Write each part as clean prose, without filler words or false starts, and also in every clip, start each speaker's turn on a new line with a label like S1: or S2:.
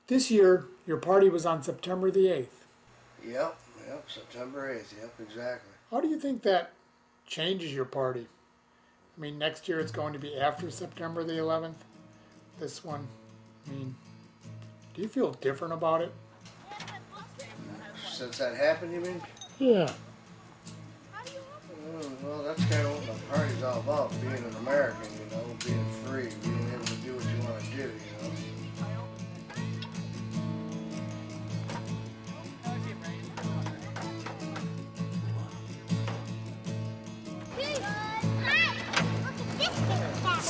S1: This year, your party was on September the 8th.
S2: Yep, September 8th, yep, exactly.
S1: How do you think that changes your party? I mean, next year it's going to be after September the 11th. This one, I mean, do you feel different about it?
S2: Since that happened, you mean?
S1: Yeah.
S2: Well, that's kind of what my party's all about, being an American, you know, being free, being able to do what you want to do, you know.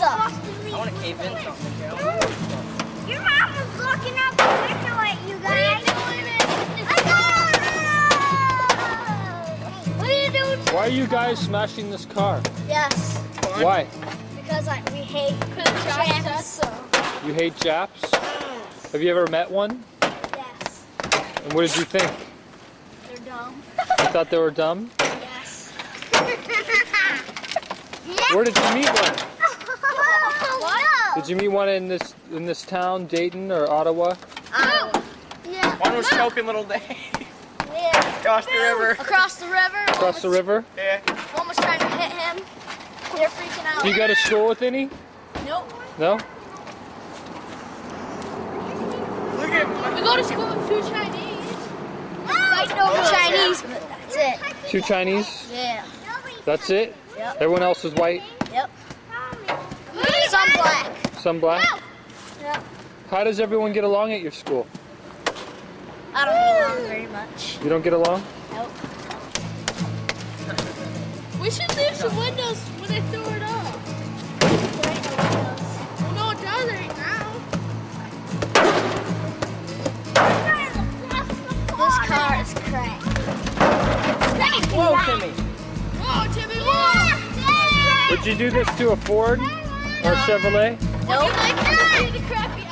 S3: I want to cave in something. Your mom was looking up the window at you guys. What are you doing?
S4: Why are you guys smashing this car?
S3: Yes.
S4: Why?
S3: Because we hate Japs.
S4: You hate Japs? Have you ever met one?
S3: Yes.
S4: And what did you think?
S3: They're dumb.
S4: You thought they were dumb?
S3: Yes.
S4: Where did you meet one?
S3: What?
S4: Did you meet one in this town, Dayton or Ottawa?
S3: Yeah.
S5: One was choking little Dave.
S3: Yeah.
S5: Across the river.
S3: Across the river.
S4: Across the river?
S5: Yeah.
S3: One was trying to hit him. They're freaking out.
S4: Do you go to school with any?
S3: Nope.
S4: No?
S5: Look at
S6: We go to school with 2 Chinese.
S3: Fighting over Chinese, but that's it.
S4: 2 Chinese?
S3: Yeah.
S4: That's it?
S3: Yep.
S4: Everyone else is white?
S3: Yep. Some black.
S4: Some black?
S3: Yep.
S4: How does everyone get along at your school?
S3: I don't get along very much.
S4: You don't get along?
S3: Nope.
S6: We should leave some windows when they throw it up. Well, no, it does right now.
S3: This car is cracked.
S5: Whoa, Timmy.
S6: Whoa, Timmy, whoa!
S4: Would you do this to a Ford or a Chevrolet?
S3: Nope.
S6: The crappy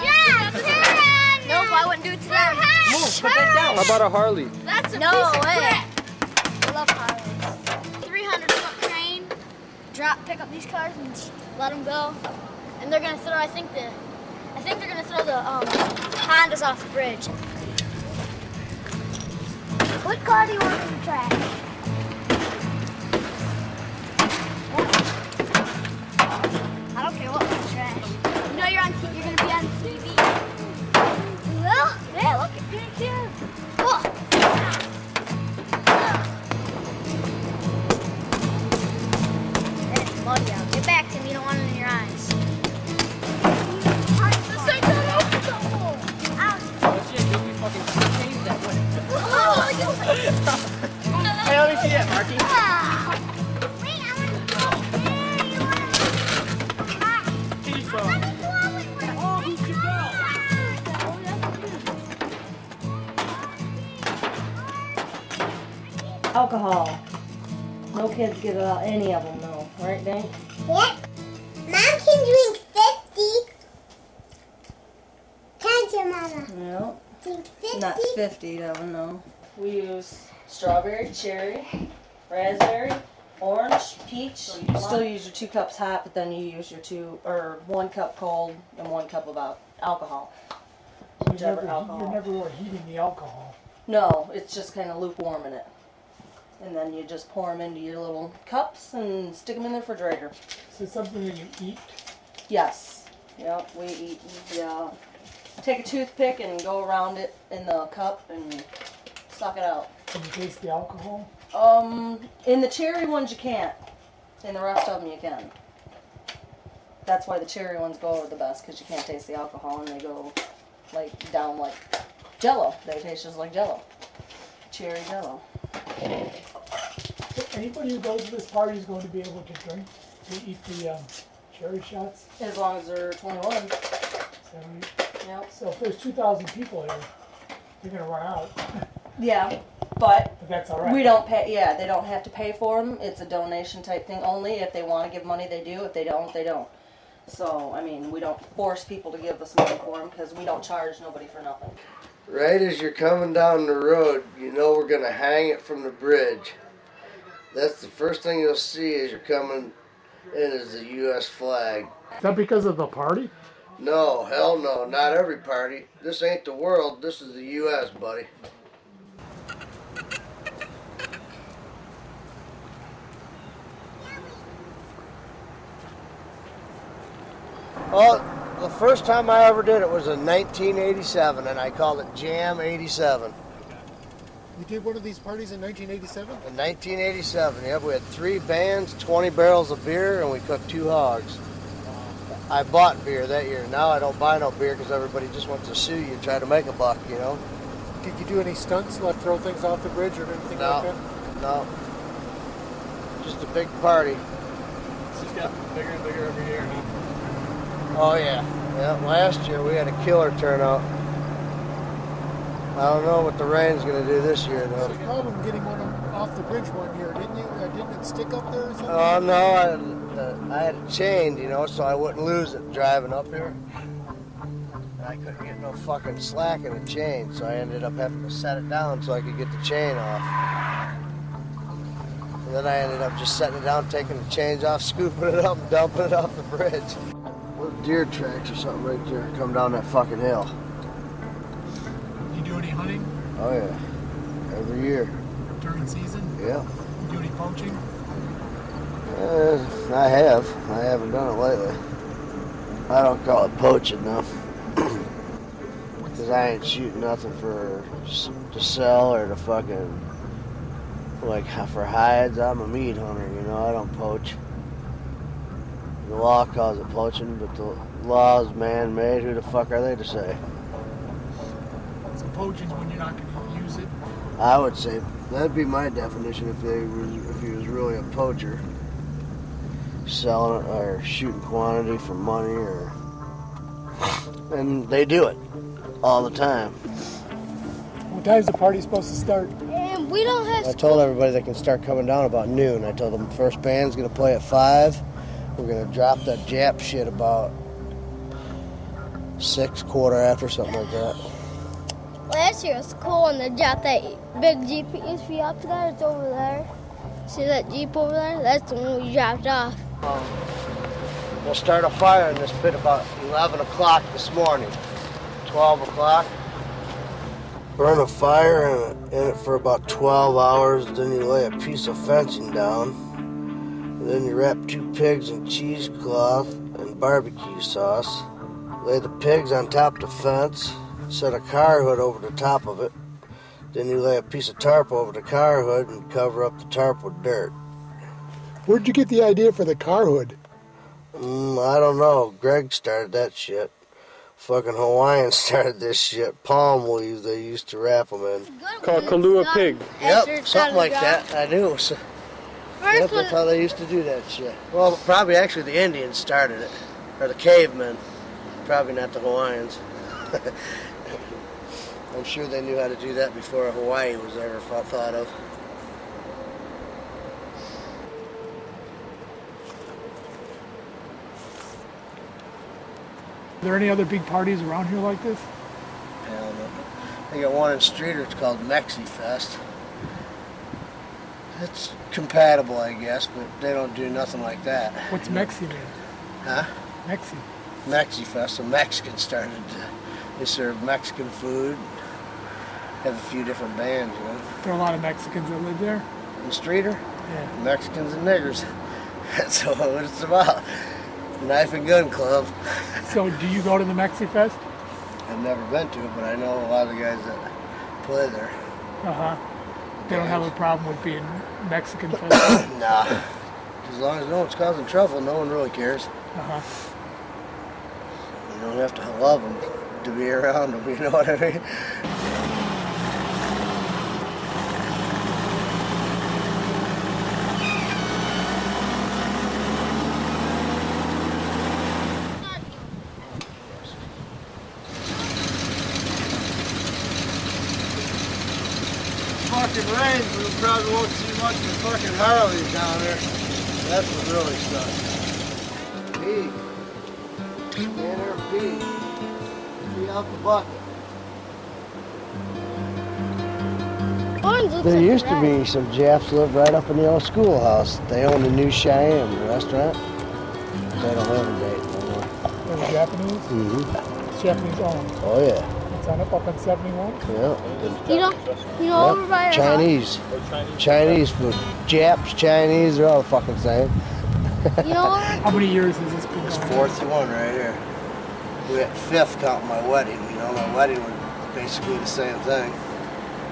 S3: Nope, I wouldn't do it to them.
S5: Move, put that down.
S4: How about a Harley?
S6: That's a
S3: No
S6: piece of
S3: way.
S6: crap.
S3: I love Harleys. 300-foot crane, pick up these cars and let them go. And they're gonna throw, I think they're gonna throw the Hondas off the bridge. What car do you want in the trash? I don't care what kind of trash. You know you're gonna be on TV. Well, yeah, look at me here. Oh. It's muddy out. Get back to me, you don't want it in your eyes.
S5: Hey, let me see that, Marky.
S7: Alcohol. No kids get any of them, no. Right, Dane?
S8: Yep. Mom can drink 50. Can't your mama?
S7: No.
S8: Drink 50?
S7: Not 50 of them, no. We use strawberry, cherry, raspberry, orange, peach. You still use your 2 cups hot, but then you use your 1 cup cold and 1 cup of alcohol.
S1: You're never heating the alcohol.
S7: No, it's just kind of lukewarm in it. And then you just pour them into your little cups and stick them in the refrigerator.
S1: Is it something that you eat?
S7: Yes. Yep, we eat. Yeah. Take a toothpick and go around it in the cup and suck it out.
S1: Can you taste the alcohol?
S7: In the cherry ones you can't. In the rest of them you can. That's why the cherry ones go over the best, because you can't taste the alcohol and they go down like Jello. They taste just like Jello. Cherry Jello.
S1: Anybody who goes to this party is going to be able to drink, to eat the cherry shots?
S7: As long as they're 21. Yep.
S1: So if there's 2,000 people here, they're going to run out.
S7: Yeah, but
S1: that's all right.
S7: We don't pay. Yeah, they don't have to pay for them. It's a donation type thing only. If they want to give money, they do. If they don't, they don't. So, I mean, we don't force people to give us money for them because we don't charge nobody for nothing.
S2: Right as you're coming down the road, you know we're going to hang it from the bridge. That's the first thing you'll see as you're coming in is the U.S. flag.
S1: Is that because of the party?
S2: No, hell no, not every party. This ain't the world, this is the U.S., buddy. Well, the first time I ever did it was in 1987, and I called it Jam 87.
S9: You did one of these parties in 1987?
S2: In 1987, yep. We had 3 bands, 20 barrels of beer, and we cooked 2 hogs. I bought beer that year. Now I don't buy no beer because everybody just wants to sue you and try to make a buck, you know?
S9: Did you do any stunts, like throw things off the bridge or anything like that?
S2: No. Just a big party.
S4: It's just gotten bigger and bigger every year, huh?
S2: Oh, yeah. Yeah, last year we had a killer turnout. I don't know what the rain's going to do this year, though.
S9: There was a problem getting one off the bridge one year, didn't you? Didn't it stick up there or something?
S2: Oh, no. I had it chained, you know, so I wouldn't lose it driving up here. I couldn't get no fucking slack in the chain, so I ended up having to set it down so I could get the chain off. And then I ended up just setting it down, taking the chains off, scooping it up, and dumping it off the bridge. Little deer tracks or something right there come down that fucking hill.
S9: You do any hunting
S2: Oh yeah, every year.
S9: during season?
S2: Yeah.
S9: You do any poaching?
S2: I have. I haven't done it lately. I don't call it poaching though. Because I ain't shooting nothing to sell or to fucking, like, for hides. I'm a meat hunter, you know, I don't poach. The law calls it poaching, but the law is man-made. Who the fuck are they to say?
S9: So poaching's when you're not going to use it?
S2: I would say that'd be my definition if he was really a poacher. Selling it or shooting quantity for money or... And they do it all the time.
S9: What time's the party supposed to start?
S3: And we don't have
S2: I told everybody they can start coming down about noon. I told them the first band's going to play at 5. We're going to drop that Jap shit about 6, quarter after, something like that.
S3: Last year it was cool and they dropped that big Jeep SUV up there. It's over there. See that Jeep over there? That's the one we dropped off.
S2: We'll start a fire in this pit about 11 o'clock this morning. 12 o'clock. Burn a fire in it for about 12 hours. Then you lay a piece of fencing down. And then you wrap 2 pigs in cheesecloth and barbecue sauce. Lay the pigs on top of the fence. Set a car hood over the top of it. Then you lay a piece of tarp over the car hood and cover up the tarp with dirt.
S9: Where'd you get the idea for the car hood?
S2: I don't know. Greg started that shit. Fucking Hawaiians started this shit. Palm leaves they used to wrap them in.
S4: Called Kahlua Pig.
S2: Yep, something like that. I knew. So, yep, that's how they used to do that shit. Well, probably actually the Indians started it. Or the cavemen. Probably not the Hawaiians. I'm sure they knew how to do that before Hawaii was ever thought of.
S9: Are there any other big parties around here like this?
S2: Hell no. They got one in Streeter, it's called Mexi Fest. It's compatible, I guess, but they don't do nothing like that.
S9: What's Mexi mean?
S2: Huh?
S9: Mexi.
S2: Mexi Fest. So Mexicans started they serve Mexican food. Have a few different bands, you know.
S9: There are a lot of Mexicans that live there?
S2: In Streeter?
S9: Yeah.
S2: Mexicans and niggers. That's what it's about. Knife and gun club.
S9: So do you go to the Mexi Fest?
S2: I've never been to it, but I know a lot of the guys that play there.
S9: Uh-huh. They don't have a problem with being Mexican Fest?
S2: Nah. As long as no one's causing trouble, no one really cares.
S9: Uh-huh.
S2: You don't have to love them to be around them, you know what I mean? Fucking rains, we probably won't see much of fucking Harleys down there. That's what really sucks. Pee. Stand there and pee. Pee out the bucket. There used to be some Japs live right up in the old schoolhouse. They own the New Cheyenne restaurant. They don't have a date no more.
S9: They're Japanese?
S2: Mm-hmm.
S9: It's Japanese owned.
S2: Oh, yeah.
S9: It's on up in 71?
S2: Yeah.
S3: You know over by
S2: Chinese. Chinese food. Japs, Chinese, they're all the fucking same.
S3: You know
S9: How many years has this been
S2: It's
S9: going?
S2: fourth one right here. We had fifth counting my wedding. You know, my wedding was basically the same thing.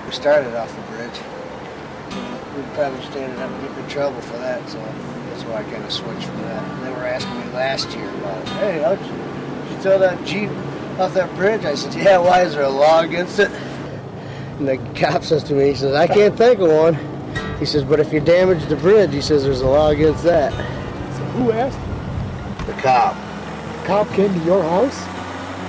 S2: We started off the bridge. We probably just ended up getting in trouble for that, so that's why I kind of switched from that. And they were asking me last year about, hey, did you throw that Jeep off that bridge? I said, yeah, why is there a law against it? And the cop says to me, he says, I can't think of one. He says, but if you damage the bridge, he says, there's a law against that.
S9: So who asked you?
S2: The cop.
S9: Cop came to your house?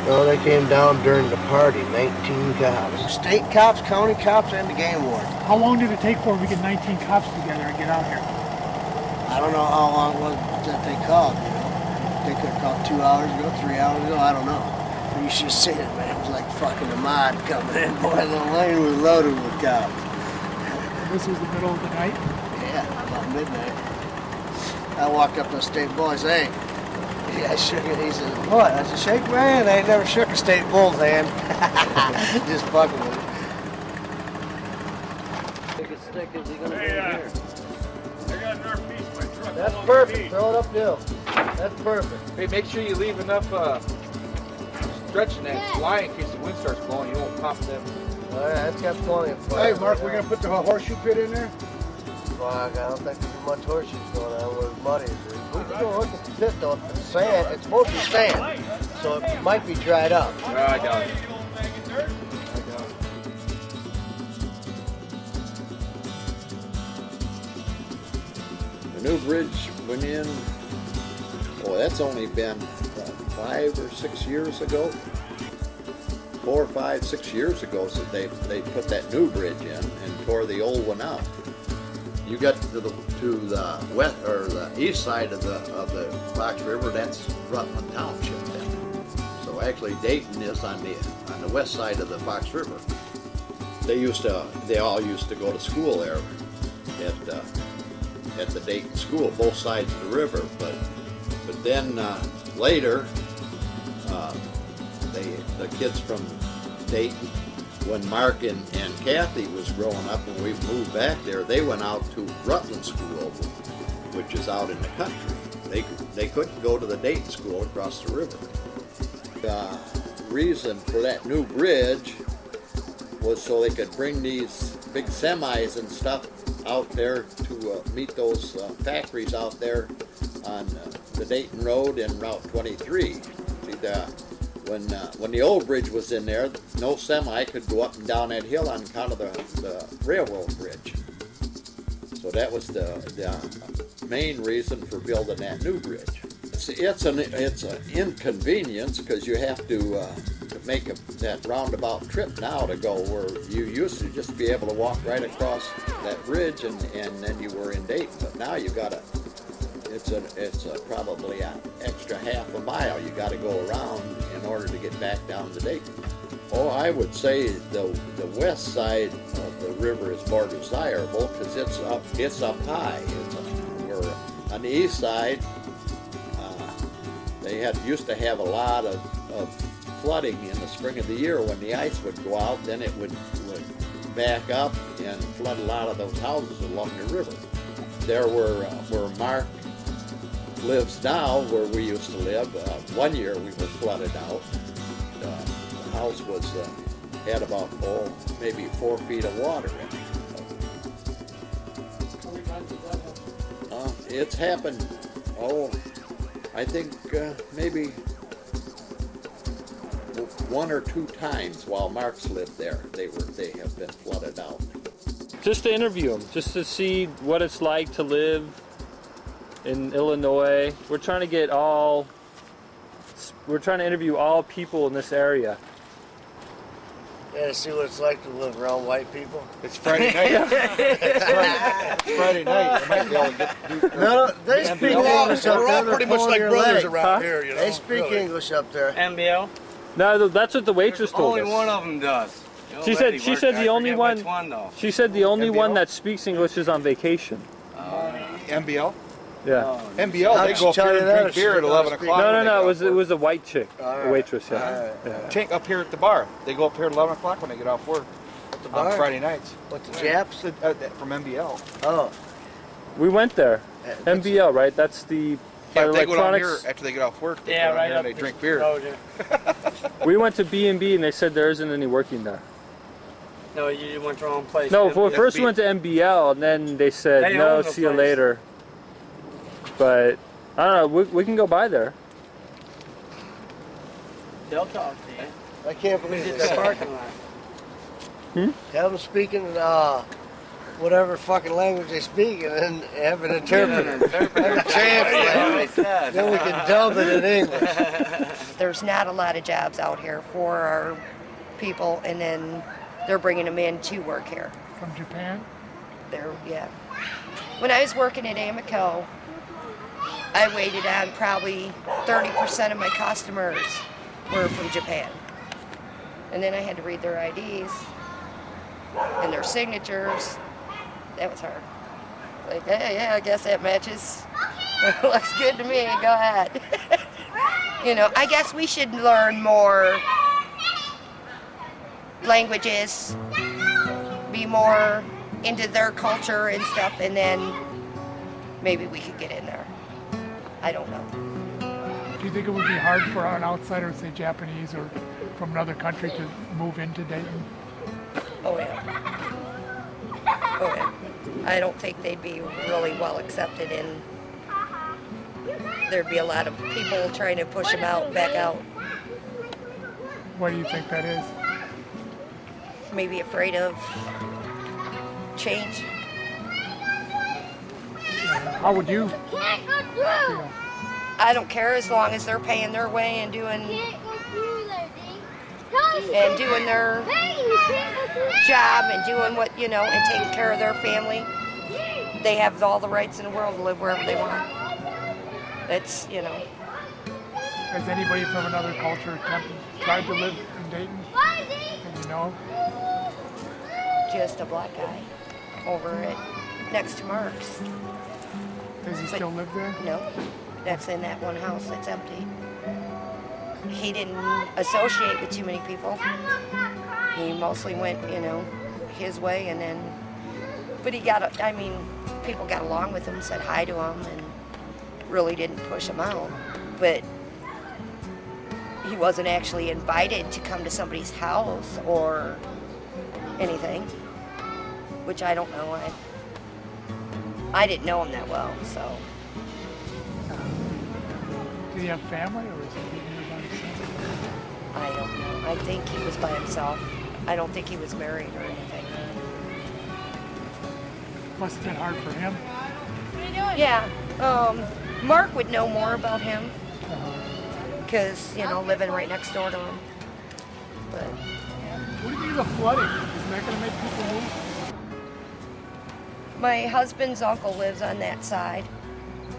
S2: No, they came down during the party, 19 cops. State cops, county cops, and the game warden.
S9: How long did it take for them to get 19 cops together and get out here?
S2: I don't know how long it was that they called, you know. They could have called 2 hours ago, 3 hours ago, I don't know. But you should see it, man. It was like fucking the mod coming in. Boy, the lane was loaded with cops.
S9: This was the middle of the night?
S2: Yeah, about midnight. I walked up to the state boys, hey. Yeah, I shook it. He said, what? I said, shake my hand. I ain't never shook a state bull's hand. Just fucking with it. Big a stick is he gonna
S4: Hey,
S2: go here?
S4: I got another piece of my truck.
S2: That's perfect. Throw it uphill. That's perfect.
S10: Hey, make sure you leave enough stretch in that line in case the wind starts blowing. You won't pop them.
S2: All right, that's got plenty of fun.
S10: Hey, Mark, we're gonna put the horseshoe pit in there.
S2: Fuck, I don't think there's much horseshoes going on where it's muddy. We can go look at the pit though. It's sand. It's mostly sand, so it might be dried up.
S10: I doubt it.
S11: The new bridge went in, oh, that's only been 5 or 6 years ago. 4, 5, 6 years ago, so they put that new bridge in and tore the old one out. You get to the west or the east side of the Fox River, that's Rutland Township then. So actually Dayton is on the west side of the Fox River. They all used to go to school there at the Dayton school, both sides of the river. But then later, the kids from Dayton, when Mark and Kathy was growing up and we moved back there, they went out to Rutland School, which is out in the country. They couldn't go to the Dayton school across the river. The reason for that new bridge was so they could bring these big semis and stuff out there to meet those factories out there on the Dayton Road and Route 23. See, when the old bridge was in there, no semi could go up and down that hill on account of the railroad bridge. So that was the main reason for building that new bridge. It's an inconvenience because you have to make that roundabout trip now to go where you used to just be able to walk right across that bridge and then you were in Dayton. But now you got to. It's probably an extra half a mile you got to go around in order to get back down to Dayton. Oh, I would say the west side of the river is more desirable because it's up high. Where on the east side, they used to have a lot of flooding in the spring of the year when the ice would go out. Then it would back up and flood a lot of those houses along the river. There were where Mark lives now, where we used to live. 1 year we were flooded out. The house had about maybe 4 feet of water in it. It's happened. I think maybe 1 or 2 times while Mark's lived there. They have been flooded out.
S4: Just to interview them, just to see what it's like to live in Illinois. We're trying to interview all people in this area.
S2: Yeah, to see what it's like to live around white people.
S10: It's Friday night. It's Friday night. I might be able to get
S2: No, they speak English up there.
S10: We're all pretty much like brothers around
S2: here, you know. They speak English up there.
S5: MBL?
S4: No, that's what the waitress told us.
S5: Only one of them does.
S4: She said the only one. She said the only one that speaks English is on vacation.
S10: MBL?
S4: Yeah.
S10: NBL, they go up here and drink beer at 11 o'clock.
S4: No. It was a white chick, a waitress. Yeah.
S10: Tank up here at the bar. They go up here at 11 o'clock when they get off work.
S2: At the
S10: On
S2: bar?
S10: Friday nights.
S2: What, the Japs?
S10: From NBL.
S2: Oh.
S4: We went there. NBL, right? That's the
S10: Yeah, they go down
S4: electronics.
S10: here after they get off work. They
S5: Yeah,
S10: go down
S5: right
S10: here
S5: up
S10: and they
S5: the
S10: drink beer.
S5: road, yeah.
S4: We went to B&B and they said there isn't any working there.
S5: No, you went to the wrong place.
S4: No,
S5: Yeah,
S4: first we went to NBL and then they said,
S5: They
S4: no,
S5: own the
S4: see you
S5: place.
S4: later. But, I don't know, we can go by there.
S5: They'll talk to you.
S2: I can't believe
S5: It's
S2: this.
S5: the parking lot.
S2: Have them speaking whatever fucking language they speak and then have an interpreter. Have a translator. Then we can dub it in English.
S12: There's not a lot of jobs out here for our people, and then they're bringing them in to work here.
S9: From Japan?
S12: Yeah. When I was working at Amico, I waited on probably 30% of my customers were from Japan. And then I had to read their IDs and their signatures. That was hard. Like, hey, yeah, I guess that matches. Looks good to me, go ahead. You know, I guess we should learn more languages, be more into their culture and stuff, and then maybe we could get in there. I don't know.
S9: Do you think it would be hard for an outsider, say Japanese or from another country, to move into Dayton?
S12: Oh yeah. Oh yeah. I don't think they'd be really well accepted, and there'd be a lot of people trying to push them out, back out.
S9: Why do you think that is?
S12: Maybe afraid of change.
S9: How would you feel?
S12: I don't care as long as they're paying their way and doing their job and doing what, you know, and taking care of their family. They have all the rights in the world to live wherever they want. That's, you know.
S9: Has anybody from another culture tried to live in Dayton? Do you know?
S12: Just a black guy over at next to Mark's.
S9: Does he still live there?
S12: No, that's in that one house that's empty. He didn't associate with too many people. He mostly went, you know, his way, and then, but he got, I mean, people got along with him, said hi to him, and really didn't push him out. But he wasn't actually invited to come to somebody's house or anything, which I don't know. I didn't know him that well, so.
S9: Did he have family, or was he here by himself?
S12: I don't know. I think he was by himself. I don't think he was married or anything.
S9: Must have been hard for him.
S3: What are you doing?
S12: Yeah. Mark would know more about him because, you know, living right next door to him. But
S9: what do you think of the flooding? Isn't that going to make people move?
S12: my husband's uncle lives on that side.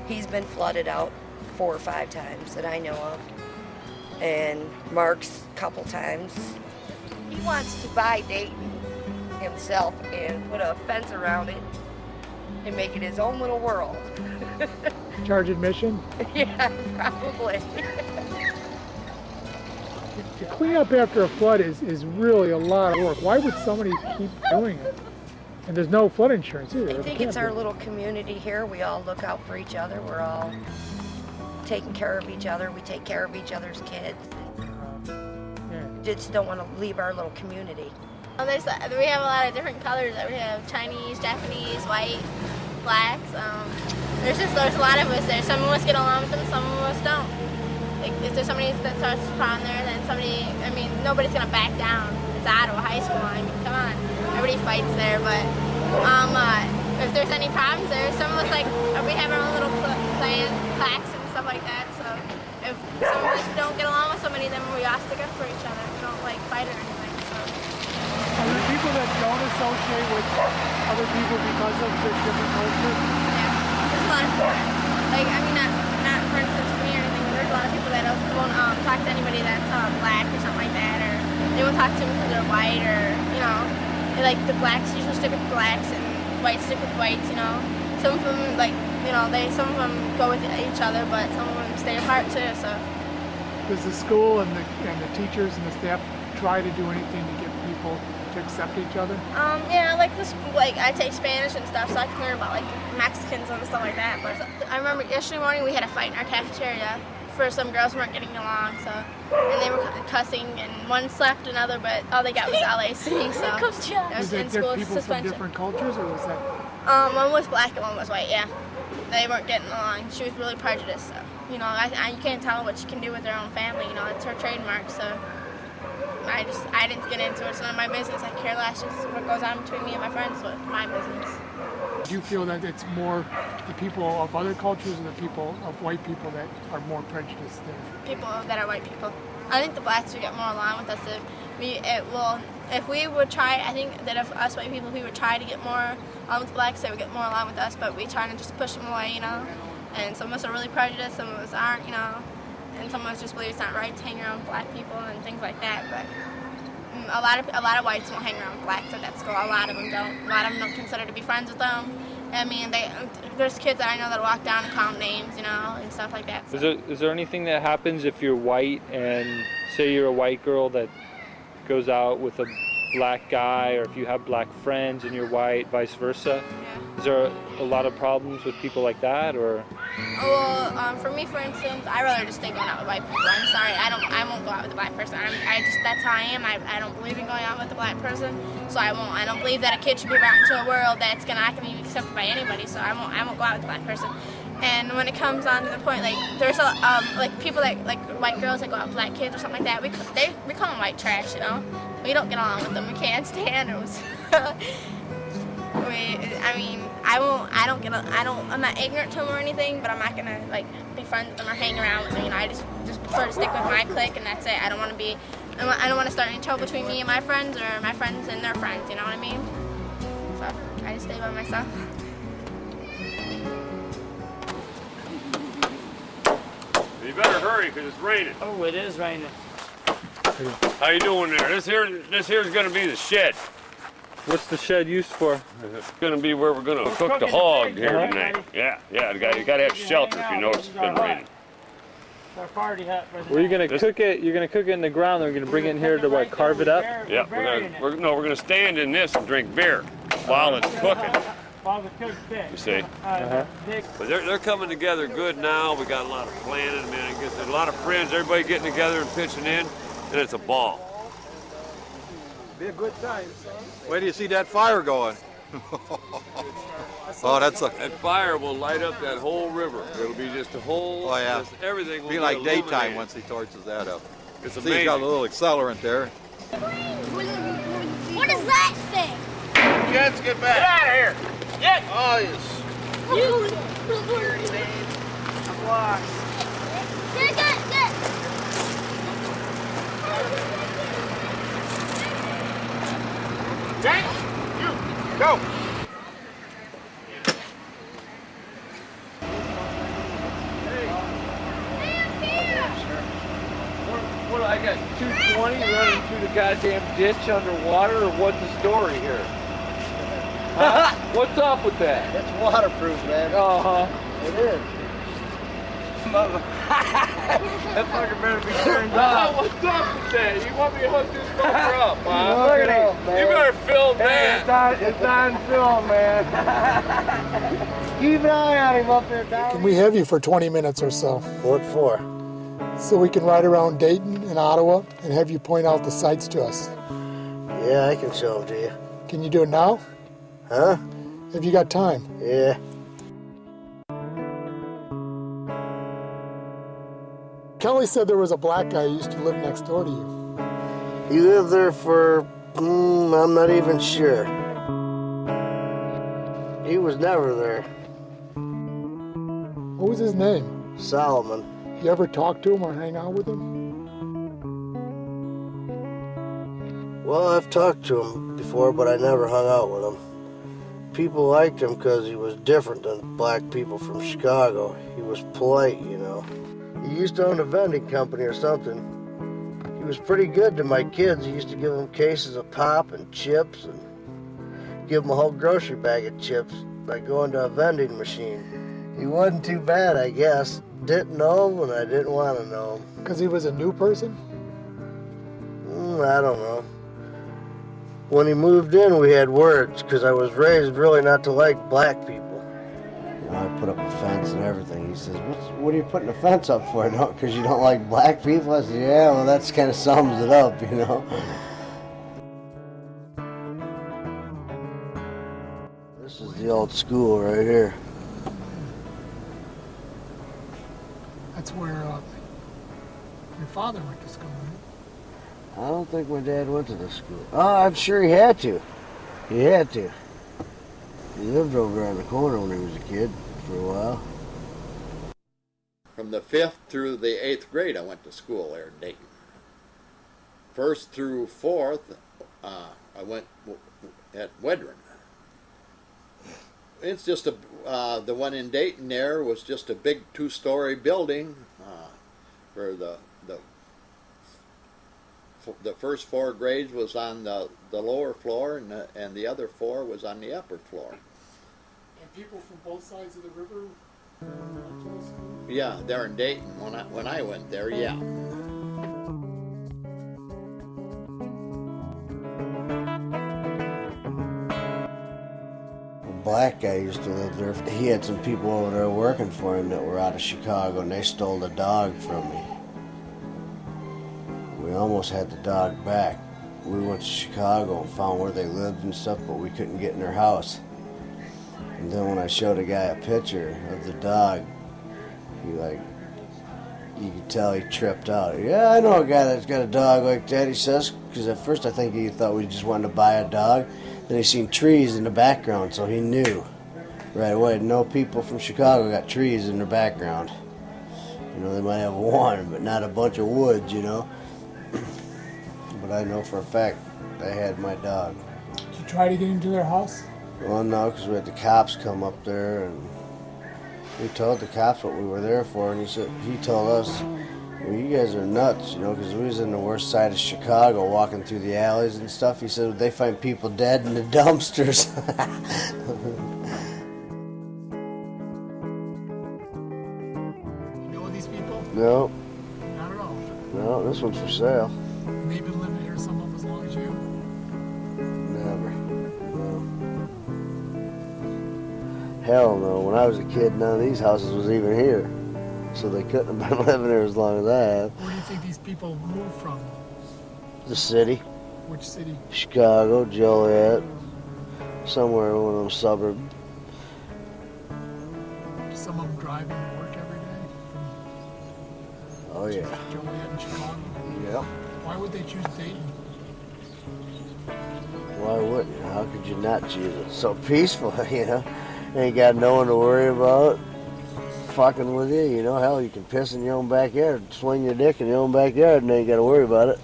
S12: He's been flooded out 4 or 5 times that I know of. And Mark's a couple times. He wants to buy Dayton himself and put a fence around it and make it his own little world.
S9: Charge admission?
S12: Yeah, probably.
S9: To clean up after a flood is really a lot of work. Why would somebody keep doing it? And there's no flood insurance either.
S12: I think it's our little community here. We all look out for each other. We're all taking care of each other. We take care of each other's kids. Just don't want to leave our little community.
S3: We have a lot of different colors. We have Chinese, Japanese, white, blacks. There's a lot of us there. Some of us get along with them, some of us don't. Like, if there's somebody that starts a problem there, then nobody's gonna back down. It's Ottawa High School. I mean, come on, everybody fights there. But if there's any problems there, some of us we have our own little claques and stuff like that. So if some of us don't get along with somebody, then we all stick up for each other. We don't fight or anything. So.
S9: Are there people that don't associate with other people because of the different culture?
S3: Yeah, there's a lot of people. Not for instance me or anything, but there's a lot of people that won't talk to anybody that's black or something like that, or they won't talk to them because they're white, or the blacks usually stick with blacks and whites stick with whites, So
S6: some of them, like, you know, some of them go with each other, but some of them stay apart too. So.
S9: Does the school and the teachers and the staff try to do anything to get people to accept each other?
S6: Yeah, like I take Spanish and stuff, so I can learn about like Mexicans and stuff like that. But I remember yesterday morning we had a fight in our cafeteria for some girls who weren't getting along, so, and they were cussing, and one slapped another, but all they got was LAC, so that was in school
S9: people
S6: suspension.
S9: from different cultures, or was that?
S6: One was black and one was white, yeah. They weren't getting along. She was really prejudiced, so, you know, you can't tell what she can do with her own family, you know, it's her trademark, so I didn't get into it. It's none of my business. I care less. Just what goes on between me and my friends, so it's my business.
S9: Do you feel that it's more the people of other cultures or the people of white people that are more prejudiced there?
S6: People that are white people. I think the blacks would get more along with us if we would try. I think that if us white people, we would try to get more along with the blacks, they would get more along with us, but we try to just push them away, you know. And some of us are really prejudiced, some of us aren't, you know. And some of us just believe it's not right to hang around with black people and things like that. But a lot of whites won't hang around with blacks at that school. A lot of them don't. A lot of them don't consider to be friends with them. I mean, there's kids that I know that walk down and call them names, you know, and stuff like that. So.
S4: Is there anything that happens if you're white and say you're a white girl that goes out with a black guy, or if you have black friends and you're white, vice versa? Yeah. Is there a lot of problems with people like that, or?
S6: Well, for me, for instance, I'd rather just stay going out with white people. I'm sorry, I won't go out with a black person. That's how I am. I don't believe in going out with a black person, so I won't. I don't believe that a kid should be brought into a world that's not going to be accepted by anybody. So I won't go out with a black person. And when it comes on to the point, like there's like people that like white girls that go out with black kids or something like that. We call them white trash, you know. We don't get along with them. We can't stand them. I'm not ignorant to them or anything, but I'm not gonna like be friends with them or hang around with them. You know, I just prefer to stick with my clique, and that's it. I don't want to start any trouble between me and my friends, or my friends and their friends. You know what I mean? So I just stay by myself.
S13: You better hurry, because it's raining.
S5: Oh, it is raining.
S13: How you doing there? This here's gonna be the shed.
S4: What's the shed used for?
S13: It's gonna be where we're gonna cook the hog here tonight. Yeah, you gotta have shelter if you notice it's been raining.
S5: Our party hut.
S4: Were you gonna cook it? You're gonna cook it in the ground, and we're gonna bring it in here to what? Carve it up?
S13: Yeah, we're gonna stand in this and drink beer while it's cooking. You see? But they're coming together good now. We got a lot of planning, man. There's a lot of friends, everybody getting together and pitching in, and it's a ball.
S10: Be a good time. Where do you see that fire going? Oh, that
S13: fire will light up that whole river. It'll be just a whole.
S10: Oh yeah.
S13: Everything will
S10: be like daytime once he torches that up.
S13: It's
S10: amazing. He's got a little accelerant there.
S3: What is that thing?
S10: Jets, get back!
S5: Get out of here! Get!
S10: Oh, yes.
S5: I'm lost.
S3: Get.
S10: Jack, you go.
S4: What, I got 220 running through the goddamn ditch underwater, or what's the story here? Huh? What's up with that?
S2: It's waterproof, man.
S4: Uh-huh.
S2: It is.
S4: That fucker better be turned off. What's up with that? You want me to hook this fucker up, huh?
S2: Look at him, man.
S4: You better film that.
S2: It's on film, man. Keep an eye on him up there, down.
S1: Can we have you for 20 minutes or so?
S2: What for?
S1: So we can ride around Dayton and Ottawa and have you point out the sights to us.
S2: Yeah, I can show them to you.
S1: Can you do it now?
S2: Huh?
S1: Have you got time?
S2: Yeah.
S1: Kelly said there was a black guy who used to live next door to you.
S2: He lived there for, I'm not even sure. He was never there.
S1: What was his name?
S2: Solomon.
S1: You ever talk to him or hang out with him?
S2: Well, I've talked to him before, but I never hung out with him. People liked him because he was different than black people from Chicago. He was polite, you know. He used to own a vending company or something. He was pretty good to my kids. He used to give them cases of pop and chips and give them a whole grocery bag of chips. by going to a vending machine. He wasn't too bad, I guess. Didn't know him, and I didn't want to know him.
S9: Because he was a new person?
S2: I don't know. When he moved in, we had words, because I was raised really not to like black people. You know, I put up a fence and everything. He says, what are you putting a fence up for? Because you don't like black people? I said, yeah, well, that kind of sums it up, you know. This is the old school right here.
S9: That's where your father went to school, right?
S2: I don't think my dad went to the school. Oh, I'm sure he had to. He had to. He lived over around the corner when he was a kid for a while.
S11: From the 5th through the 8th grade, I went to school there in Dayton. 1st through 4th, I went at Wedren. It's just the one in Dayton there was just a big 2-story building where the first 4 grades was on the lower floor, and the other 4 was on the upper floor.
S9: And people from both sides of the river?
S11: Yeah, there in Dayton. When I went there, yeah.
S2: A black guy used to live there. He had some people over there working for him that were out of Chicago, and they stole the dog from me. We almost had the dog back. We went to Chicago and found where they lived and stuff, but we couldn't get in their house. And then when I showed a guy a picture of the dog, you could tell he tripped out. Yeah, I know a guy that's got a dog like that, he says, because at first I think he thought we just wanted to buy a dog. Then he seen trees in the background, so he knew right away. No people from Chicago got trees in their background. You know, they might have one, but not a bunch of woods, you know. But I know for a fact they had my dog.
S9: Did you try to get into their house?
S2: Well, no, because we had the cops come up there, and we told the cops what we were there for, and he told us, well, you guys are nuts, you know, because we was in the worst side of Chicago, walking through the alleys and stuff. He said they find people dead in the dumpsters.
S9: You know these people?
S2: No.
S9: Not at all.
S2: No, this one's for sale.
S9: And they've been living here some of them as long as you?
S2: Never. No. Hell no. When I was a kid, none of these houses was even here. So they couldn't have been living here as long as I have.
S9: Where do you think these people moved from?
S2: The city.
S9: Which city?
S2: Chicago, Joliet, somewhere in one of them suburbs.
S9: Do some of them drive into work every day?
S2: Oh, yeah.
S9: Joliet and Chicago?
S2: Yep.
S9: Why would they choose Dayton?
S2: Why wouldn't you? How could you not choose it? So peaceful, you know. Ain't got no one to worry about fucking with you, you know. Hell, you can piss in your own backyard, swing your dick in your own backyard, and ain't got to worry about it.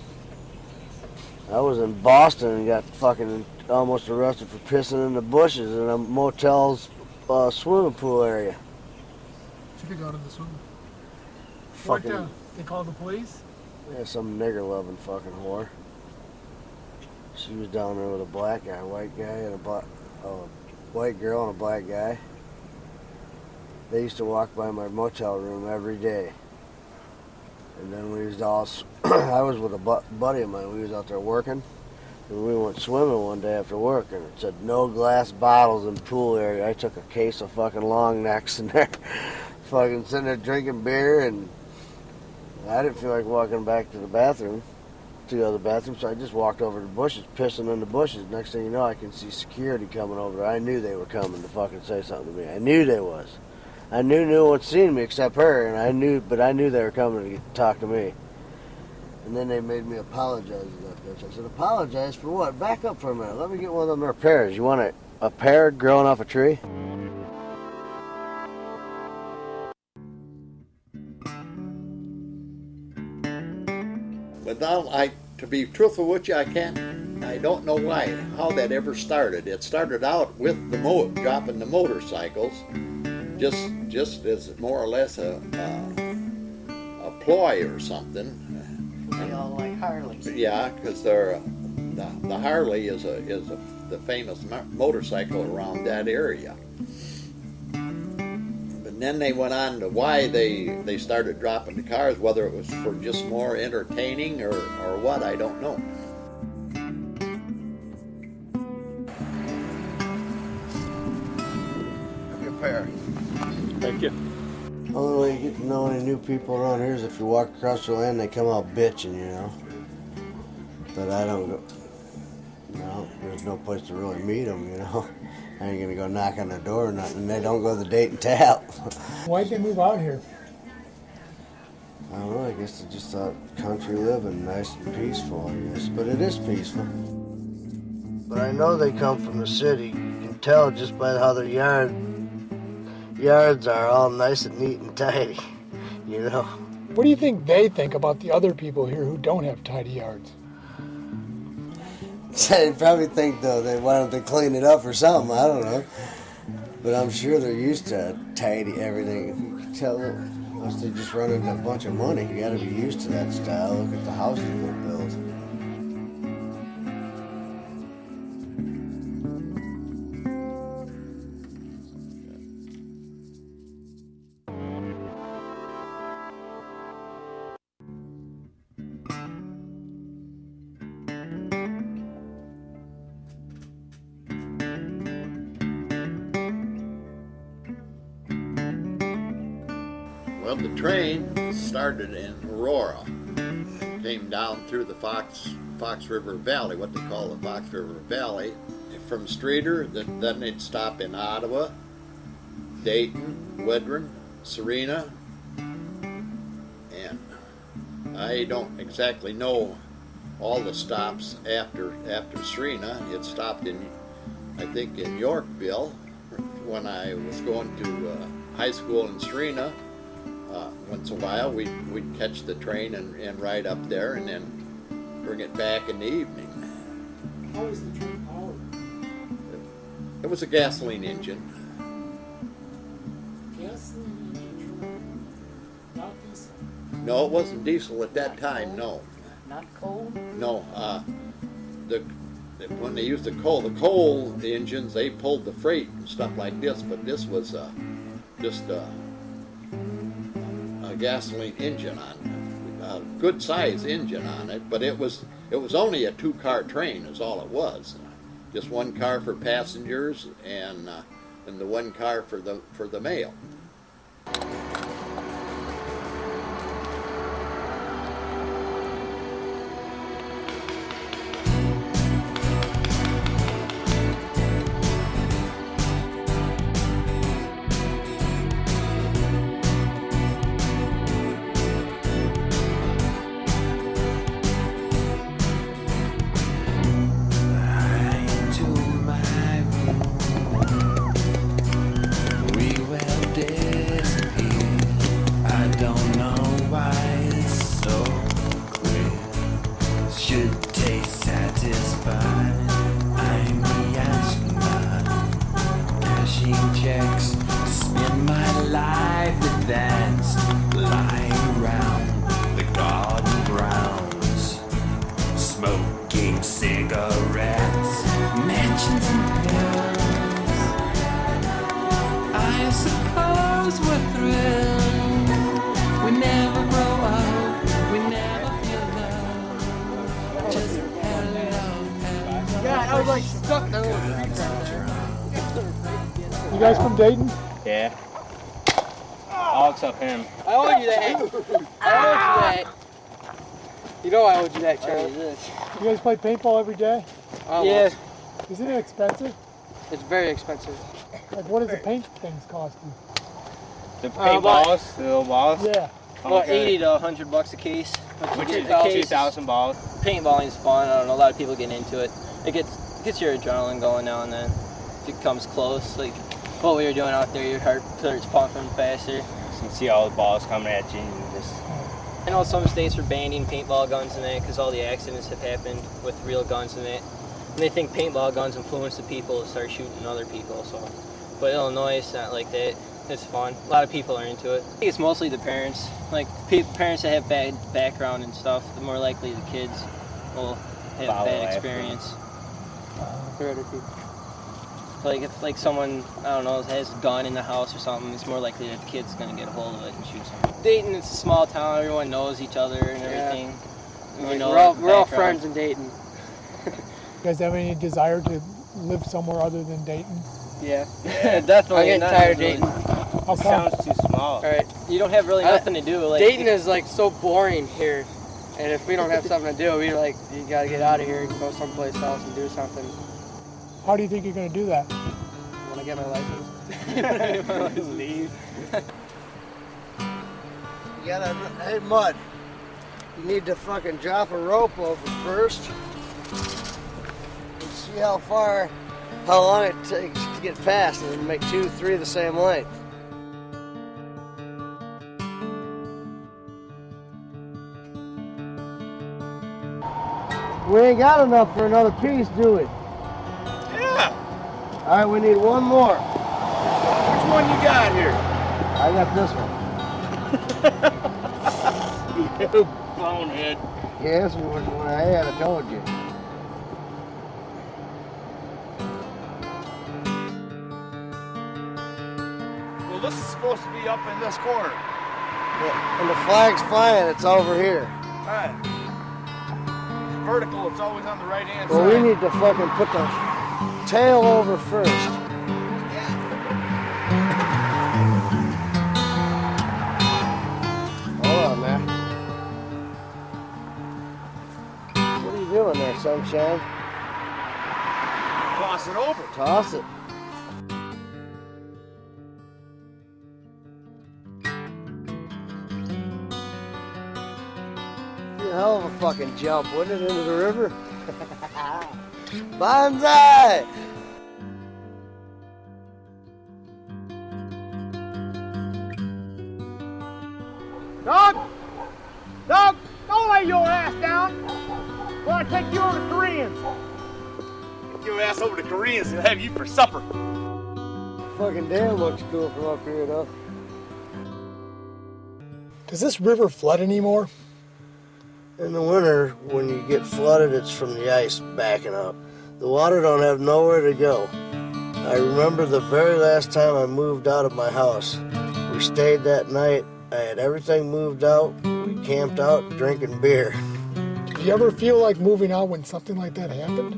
S2: I was in Boston and got fucking almost arrested for pissing in the bushes in a motel's swimming pool area.
S9: Should have gone to the swimming.
S2: Fucking.
S9: What, they called the police?
S2: Yeah, some nigger-loving fucking whore. She was down there with a black guy, white guy, and a white girl and a black guy. They used to walk by my motel room every day. And then we was all, I was with a buddy of mine, we was out there working, and we went swimming one day after work, and it said no glass bottles in pool area. I took a case of fucking long necks in there, fucking sitting there drinking beer, and I didn't feel like walking back to the bathroom, to go to the bathroom, so I just walked over to the bushes, pissing in the bushes. Next thing you know, I can see security coming over there. I knew they were coming to fucking say something to me. I knew they was. I knew no one seen me except her, and I knew they were coming to talk to me. And then they made me apologize to that bitch. I said, apologize for what? Back up for a minute. Let me get one of them there pears. You want a pear growing off a tree?
S11: But now, to be truthful with you, I don't know how that ever started. It started out with dropping the motorcycles, just as more or less a ploy or something.
S12: They all like Harleys.
S11: Yeah, because the Harley is the famous motorcycle around that area. then they went on to why they started dropping the cars, whether it was for just more entertaining or what, I don't know.
S2: Your pair.
S4: Thank you.
S2: Only way you get to know any new people around here is if you walk across the land, they come out bitching, you know. But I don't go. No, there's no place to really meet them, you know. I ain't gonna go knock on the door or nothing. They don't go to the date and tap.
S9: Why'd they move out here?
S2: I don't know. I guess they just thought country living nice and peaceful. I guess, but it is peaceful. But I know they come from the city. You can tell just by how their yards are all nice and neat and tidy. You know.
S9: What do you think they think about the other people here who don't have tidy yards?
S2: They probably think, though, why don't they clean it up or something? I don't know. But I'm sure they're used to tidy everything. You can tell, unless they just run into a bunch of money, you gotta be used to that style. Look at the houses they build.
S11: Well, the train started in Aurora, came down through the Fox River Valley, what they call the Fox River Valley. From Streator, then they'd stop in Ottawa, Dayton, Wedren, Serena, and I don't exactly know all the stops after Serena. It stopped in, I think, in Yorkville when I was going to high school in Serena. Once in a while we'd catch the train and ride up there and then bring it back in the evening.
S9: How was the train powered?
S11: It was a gasoline engine.
S9: Gasoline engine, not diesel.
S11: No, it wasn't diesel at that time, no.
S5: Not coal?
S11: No, when they used the coal engines, they pulled the freight and stuff like this, but this was just a gasoline engine on it, a good size engine on it, but it was only a 2-car train is all it was. Just 1 car for passengers and the 1 car for the mail.
S9: You guys from Dayton?
S5: Yeah. All except him. I owed you that. I owed you that. You know I owed you that, Charlie.
S9: You guys play paintball every day?
S5: Yeah.
S9: Isn't it expensive?
S5: It's very expensive.
S9: Like, what does the paint things cost you?
S5: The paintballs, the little balls?
S9: Yeah.
S5: About 80 to $100 a case.
S14: Which is 2,000 balls.
S5: Paintballing is fun. I don't know. A lot of people get into it. It gets your adrenaline going now and then. If it comes close, like what we were doing out there, your heart starts pumping faster.
S14: You can see all the balls coming at you and just...
S5: I know some states are banning paintball guns and that because all the accidents have happened with real guns and that. And they think paintball guns influence the people to start shooting other people. So, but Illinois, it's not like that. It's fun. A lot of people are into it. I think it's mostly the parents. Like parents that have bad background and stuff, the more likely the kids will have bad experience. For other people. Like if like someone, I don't know, has a gun in the house or something, it's more likely that the kid's gonna get a hold of it and shoot someone. Dayton, it's a small town. Everyone knows each other and everything.
S15: Like,
S5: You know,
S15: we're all friends in Dayton.
S9: You guys have any desire to live somewhere other than Dayton?
S5: Yeah, definitely.
S15: I'm getting tired of Dayton.
S9: How come?
S14: Sounds too small.
S15: All right.
S5: You don't have really nothing to do. Like
S15: Dayton is like so boring here, and if we don't have something to do, we like you gotta get out of here and go someplace else and do something.
S9: How do you think you're going to do that?
S15: When I get my license.
S5: Leave.
S2: You gotta, hey Mud, you need to fucking drop a rope over first and see how long it takes to get past, and then make 2, 3 the same length. We ain't got enough for another piece, do we?
S10: Yeah.
S2: All right, we need one more.
S10: Which one you got here?
S2: I got this one.
S10: You bonehead.
S2: Yeah, this was the one I had, I told you.
S10: Well, this is supposed to be up in this corner.
S2: And the flag's flying, it's over here.
S10: All right. Vertical, it's always on the right hand
S2: Well,
S10: side.
S2: we need to fucking put the tail over first. Hold on, man. What are you doing there, sunshine?
S10: Toss it over.
S2: Toss it. Be a hell of a fucking jump, wouldn't it, into the river? Banzai!
S16: Doug! Doug! Don't lay your ass down! I want to take you over to Koreans.
S10: Take your ass over to Koreans and have you for supper.
S2: Fucking dam looks cool from up here, though.
S1: Does this river flood anymore?
S2: In the winter, when you get flooded, it's from the ice backing up. The water don't have nowhere to go. I remember the very last time I moved out of my house. We stayed that night. I had everything moved out. We camped out drinking beer.
S1: Did you ever feel like moving out when something like that happened?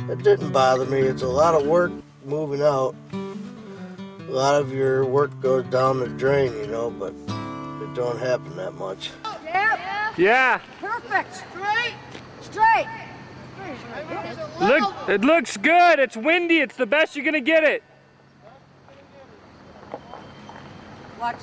S2: It didn't bother me. It's a lot of work moving out. A lot of your work goes down the drain, you know, but it don't happen that much.
S16: Yep.
S4: Yeah.
S16: Perfect. Straight. Straight.
S4: Look, it looks good. It's windy. It's the best you're gonna get it.
S16: Watch.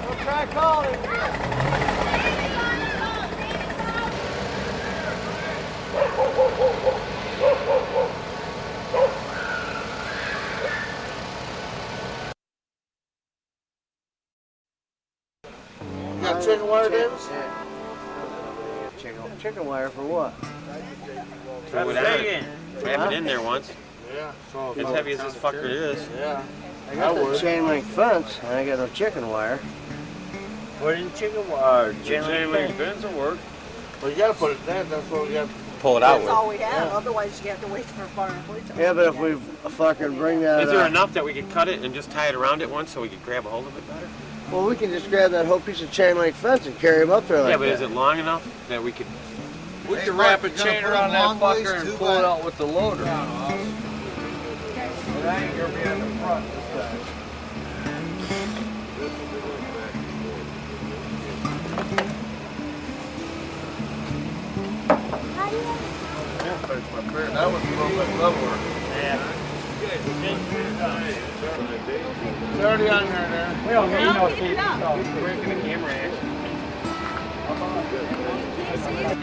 S2: We'll try calling you.
S10: You got chicken wire, Davis?
S2: Chicken wire for what?
S14: Throw it in. Trap it in there once.
S10: Yeah. So
S14: As heavy as this fucker is.
S10: Yeah.
S2: I got the chain link fence, and I got no chicken wire.
S14: Put in chicken wire.
S10: Chain link fence will work. Well, you gotta put it in. That's what we got.
S14: Pull it out
S17: That's
S14: with.
S17: all we have. Otherwise, you have to wait for a fire and police.
S2: Yeah, but if we fucking bring that
S14: Is there enough that we could cut it and just tie it around it once so we could grab a hold of it better?
S2: well, we can just grab that whole piece of chain link fence and carry him up there like
S14: Yeah, but
S2: that.
S14: is it long enough that we could...
S10: We can wrap a chain around that fucker and pull it out with the loader. But I ain't gonna be on the front this time. That was a little bit lower.
S16: Yeah.
S10: It's already on there.
S16: We don't need no seats.
S14: Breaking the camera action.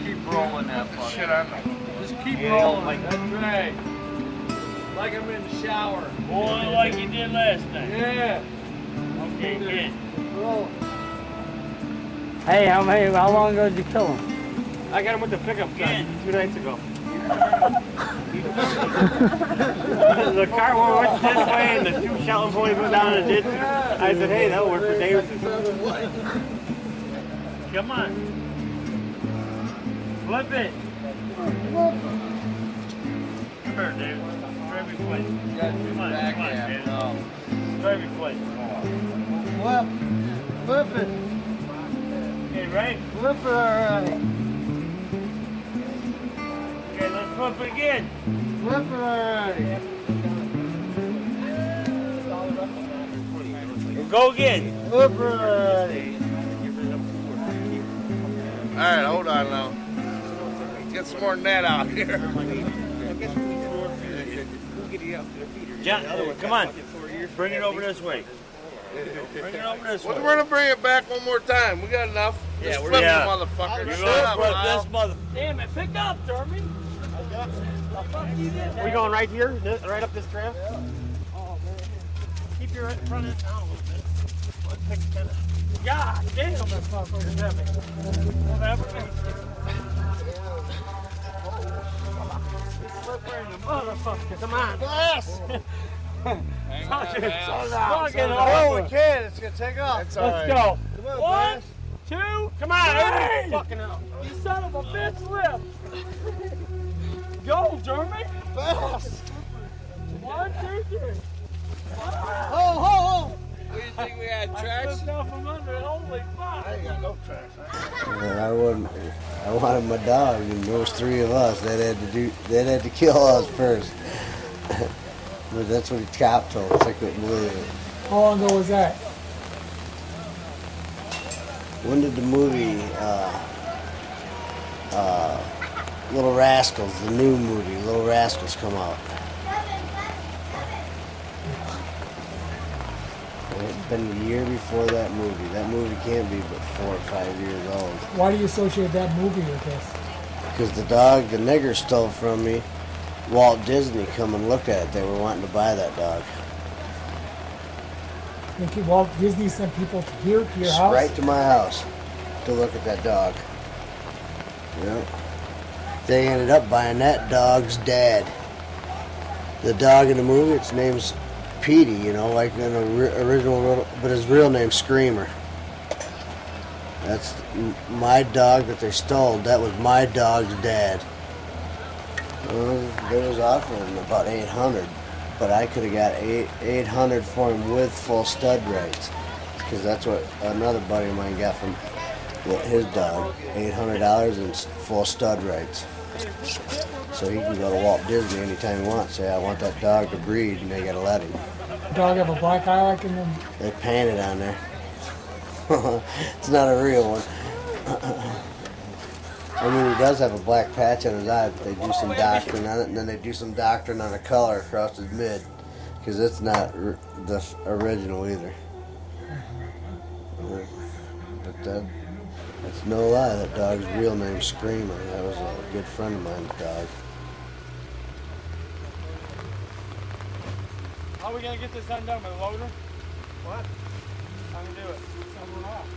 S10: Keep rolling that shit on me. Just keep rolling. That's right. Like I'm in the shower.
S16: Boy, like you did last night.
S10: Yeah.
S18: Hey, how long ago did you kill him? I got him with the pickup truck 2 nights ago. The car went this way and the 2 shell employees went down and did. I said, hey, that'll work for Davidson. Come on. Flip it. Come here, David. Drive me quick. Come on, David. Drive me quick.
S2: Flip it.
S18: Okay, right?
S2: Flip it already.
S18: Okay, let's flip it again.
S2: Flip it already.
S18: We'll go again.
S2: Flip it already.
S10: All right, hold on now. Get some more net out here.
S18: John, come on. Bring it over this way. Bring it over this way.
S10: We're gonna bring it back one more time. We got enough. Just flip it, motherfucker.
S18: You're
S10: Shut up,
S18: flip
S10: Kyle.
S18: this mother. Damn it! Pick up, Derby. We going right here, right up this trail. Yeah. Oh man. Keep your front end down a little bit. God damn, that motherfucker's heavy. Whatever. Slippery the motherfucker. Come on.
S2: Blast!
S18: Oh,
S2: we can. It's gonna take off.
S18: Let's go.
S2: Come on,
S18: 1, 2, come on.
S2: Hey!
S18: Fucking out. You son of a bitch, lift. Go, Jeremy.
S2: Fast.
S18: 1, 2, 3.
S2: Ho!
S10: What do you think we had, tracks?
S18: Holy fuck.
S10: I ain't got no tracks.
S2: I wanted my dog, and there was 3 of us. They had to kill us first. But that's what the cop told us. I couldn't believe it.
S9: How long ago was that?
S2: When did the movie Little Rascals, the new movie, Little Rascals, come out? It had been a year before that movie. That movie can't be but 4 or 5 years old.
S9: Why do you associate that movie with this?
S2: Because the dog the nigger stole from me, Walt Disney come and looked at it. They were wanting to buy that dog.
S9: Think Walt Disney sent people to your house?
S2: Right to my house to look at that dog. Yep. They ended up buying that dog's dad. The dog in the movie, its name's Petey, you know, like in the original, but his real name's Screamer. That's my dog that they stole. That was my dog's dad. They was offering about $800, but I could have got $800 for him with full stud rights, because that's what another buddy of mine got from his dog, $800 and full stud rights. So he can go to Walt Disney anytime he wants. Say, I want that dog to breed, and they gotta let him.
S9: Dog have a black eye like in them?
S2: They painted on there. It's not a real one. I mean, he does have a black patch on his eye, but they do some doctoring on it, and then they do some doctoring on the color across his mid, because it's not the original either. But that's no lie, that dog's real name's Screamer. That was a good friend of mine's dog.
S18: How are we going to get this undone with a loader? What? How do we do it? Someone off.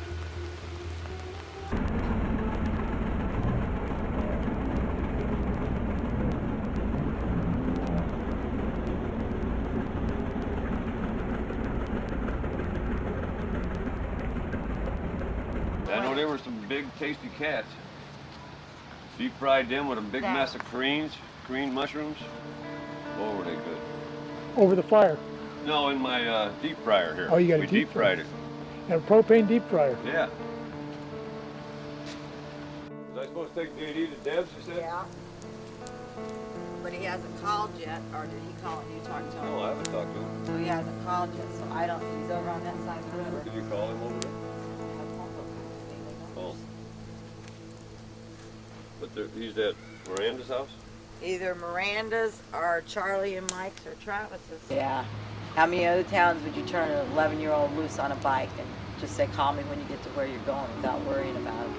S13: I know there were some big, tasty cats. Deep fried them with a big mess of cream mushrooms. Oh, were they good.
S9: Over the fire?
S13: No, in my deep fryer here.
S9: Oh, you got
S13: we
S9: a deep fryer.
S13: fried it.
S9: And a propane deep fryer?
S13: Yeah. Was I supposed to take JD to Deb's, you said?
S17: Yeah. But he hasn't called yet, or did he call you talked to him?
S13: No, I haven't talked to him.
S17: So he hasn't called yet, so I don't, he's over on that side of the river.
S13: Did you call him over there? Oh. But he's at Miranda's house?
S17: Either Miranda's or Charlie and Mike's or Travis's.
S19: Yeah. How many other towns would you turn an 11-year-old loose on a bike and just say, call me when you get to where you're going without worrying about him?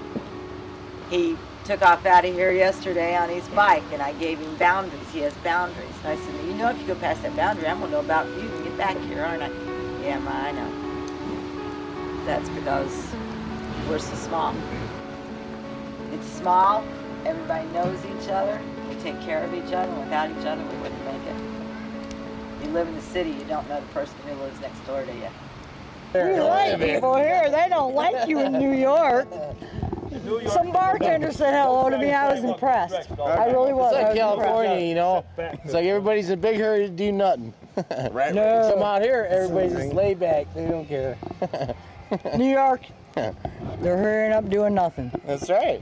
S19: He took off out of here yesterday on his bike, and I gave him boundaries. He has boundaries. And I said, you know, if you go past that boundary, I'm going to know about you and get back here, aren't I? Yeah, Ma, I know. That's because we're so small. It's small, everybody knows each other, we take care of each other, and without each other we wouldn't make it. You live in the city, you don't know the person who lives next door to you.
S20: We like people here, they don't like you in New York. Some bartender said hello to me, I was impressed. I really was.
S2: It's like California, you know. It's like everybody's in a big hurry to do nothing. Right.
S20: No.
S2: Come out here, everybody's just laid back. They don't care.
S20: New York, they're hurrying up doing nothing.
S2: That's right.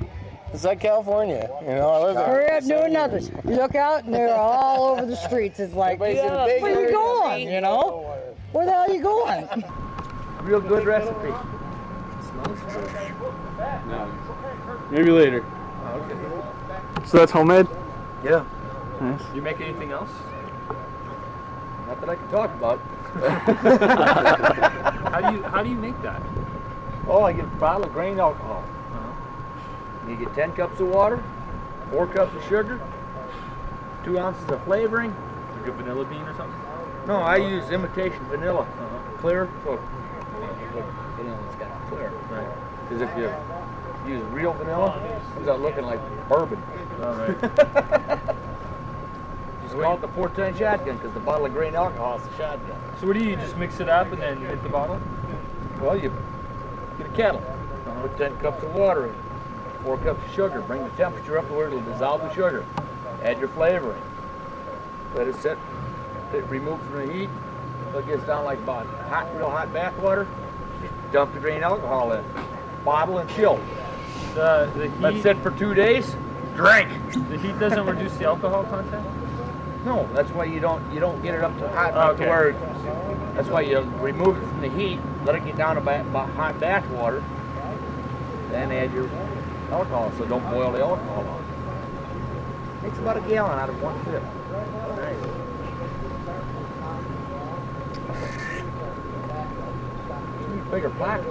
S2: It's like California, you know. I live there.
S20: Hurry up doing nothing. You look out and they're all over the streets. It's like,
S2: Everybody's in a big
S20: where are you
S2: hurry.
S20: going, you know? Where the hell are you going?
S16: Real good recipe.
S18: No. Maybe later.
S16: Oh, okay.
S18: So that's homemade?
S16: Yeah.
S18: Nice.
S16: You make anything else? Not that I can talk about.
S4: How do you make that?
S16: Oh, I get a bottle of grain alcohol. You get 10 cups of water, 4 cups of sugar, 2 ounces of flavoring.
S4: Like a vanilla bean or something?
S16: No, I use imitation vanilla. Clear. So vanilla's got clear.
S4: Right.
S16: Because if you use real vanilla, it ends up looking like bourbon.
S4: All right.
S16: Just call it the 410 shotgun because the bottle of grain alcohol is a shotgun.
S4: So what do you just mix it up and then hit the bottle?
S16: Well, you get a kettle, put 10 cups of water in, 4 cups of sugar, bring the temperature up to where it'll dissolve the sugar. Add your flavoring. Let it sit, remove from the heat until it gets down like about real hot bath water. Dump the grain alcohol in, bottle and chill.
S4: The heat,
S16: let it sit for 2 days. Drink.
S4: The heat doesn't reduce the alcohol content?
S16: No, that's why you don't get it up to hot enough to where. That's why you remove it from the heat, let it get down to about hot bath water, then add your alcohol. So don't boil the alcohol off. Takes about a gallon out of 1/5. You need bigger plaque.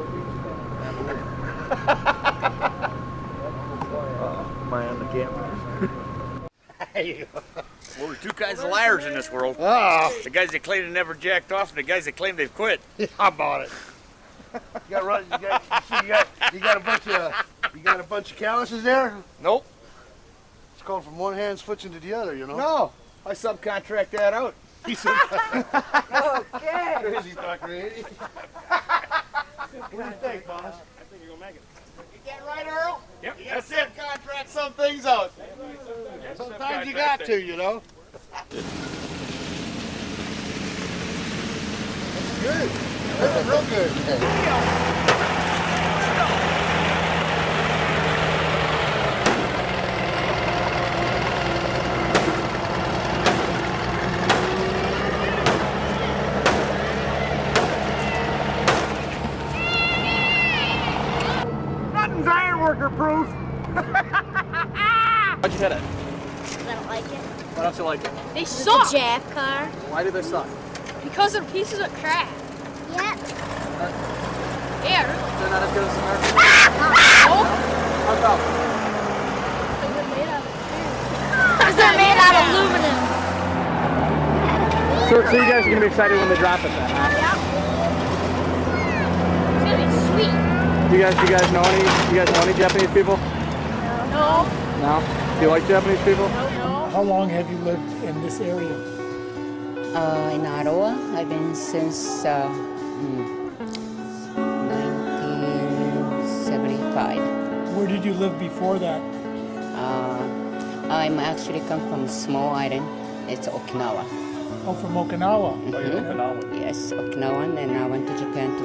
S16: Man, the camera.
S10: Well, there's 2 kinds of liars in this world. The guys that claim they never jacked off and the guys that claim they've quit.
S2: How about it? You got a bunch of calluses there?
S10: Nope.
S2: It's going from one hand switching to the other, you know?
S10: No, I subcontract that out.
S2: Okay. Crazy fucker, ain't he? What do you think, boss?
S10: I think you're gonna make it. Get that right, Earl?
S2: Yep. You gotta subcontract some things out. Sometimes you got to, you know? Good. That's real good.
S16: Nothing's ironworker proof. How'd you hit it?
S3: I don't like it.
S16: Why don't you like it?
S3: They suck. It's a jack car.
S16: Why do they suck?
S3: Because they're pieces of crap. Yep. Yeah, really.
S16: They're not as good as American?
S3: No.
S16: How come?
S3: Because they're made out of aluminum.
S18: So you guys are going to be excited when they drop it then, huh?
S3: Yep. It's going to be sweet.
S18: Do you guys know any Japanese people?
S3: No.
S18: No? Do you like Japanese people?
S3: No.
S9: How long have you lived in this area?
S21: In Ottawa, I've been since 1975.
S9: Where did you live before that?
S21: I'm actually come from a small island. It's Okinawa.
S9: Oh, from Okinawa.
S21: Mm-hmm. Okinawa. Yes, Okinawa, and I went to Japan to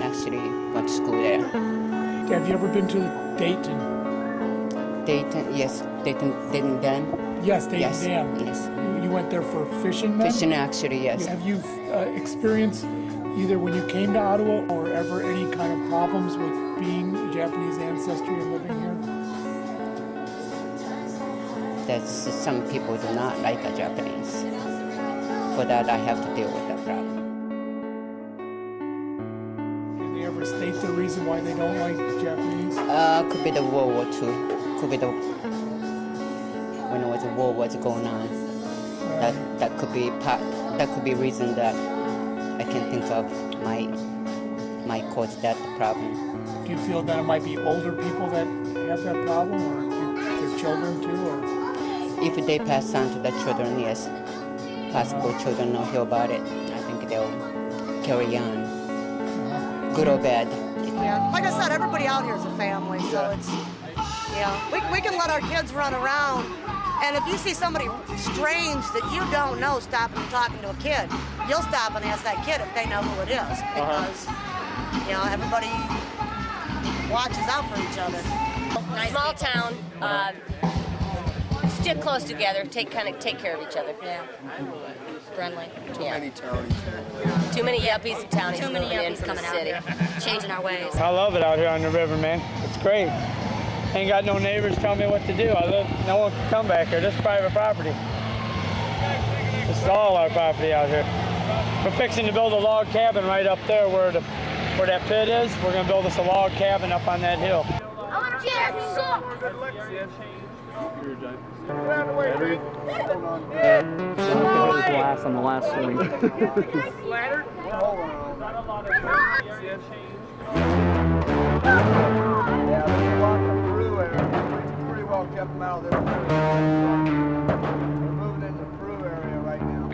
S21: actually went to school there.
S9: Have you ever been to Dayton?
S21: Dayton, yes. Dayton Dam?
S9: Yes, Dayton
S21: yes.
S9: Dam.
S21: Yes.
S9: You went there for fishing then?
S21: Fishing, actually, yes.
S9: Have you experienced, either when you came to Ottawa or ever, any kind of problems with being Japanese ancestry and living here?
S21: That's some people do not like a Japanese. For that, I have to deal with that problem.
S9: Did they ever state the reason why they don't like Japanese?
S21: Could be the World War II. Could be the when it was a war was going on. That could be part. That could be reason that I can think of. might cause that problem.
S1: Do you feel that it might be older people that have that problem, or their children too? Or
S21: if they pass on to the children, yes, possible children know hear about it. I think they'll carry on, good or bad.
S8: Yeah, like I said, everybody out here is a family, so it's, we can let our kids run around, and if you see somebody strange that you don't know stopping and talking to a kid, you'll stop and ask that kid if they know who it is, because, everybody watches out for each other.
S22: Small town, stick close together, take care of each other.
S8: Yeah. Friendly.
S22: Too many townies. Too many yuppies and townies. Too many moving yuppies in from coming the out city. here, changing our ways.
S15: I love it out here on the river, man. It's great. Ain't got no neighbors telling me what to do. No one can come back here. This is private property. This is all our property out here. We're fixing to build a log cabin right up there where that pit is. We're going to build us a log cabin up on that hill.
S4: Glass on the last swing.
S10: Yeah, they walk them through area. We pretty well kept them out of there. We're moving into the Peru area right now.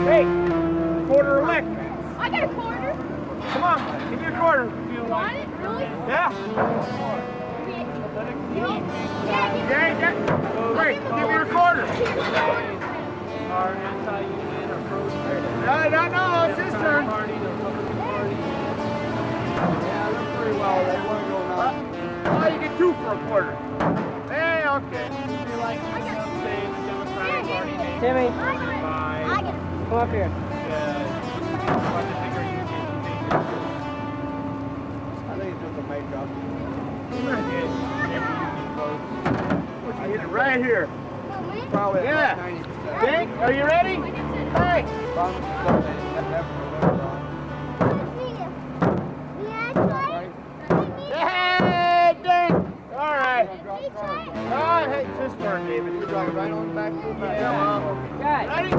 S15: Hey, quarter of lick.
S6: I got a quarter.
S15: Come on, give me a quarter.
S6: You want it? Really?
S15: Yeah. Yeah. Great, give me your quarter. No, it's his turn.
S10: Yeah, they're pretty well. They want to go now.
S15: Oh, you get 2 for a quarter. Hey, okay. Timmy, come up here.
S10: I think it's just a makeup.
S15: I hit it right here.
S10: Probably
S15: Yeah.
S10: 90%.
S15: Dink, are you ready? Hey. Hey, Dink. All right. Oh, hey, it's his turn, David.
S10: You drive it right on the back of the back.
S15: Yeah, Mom. Ready?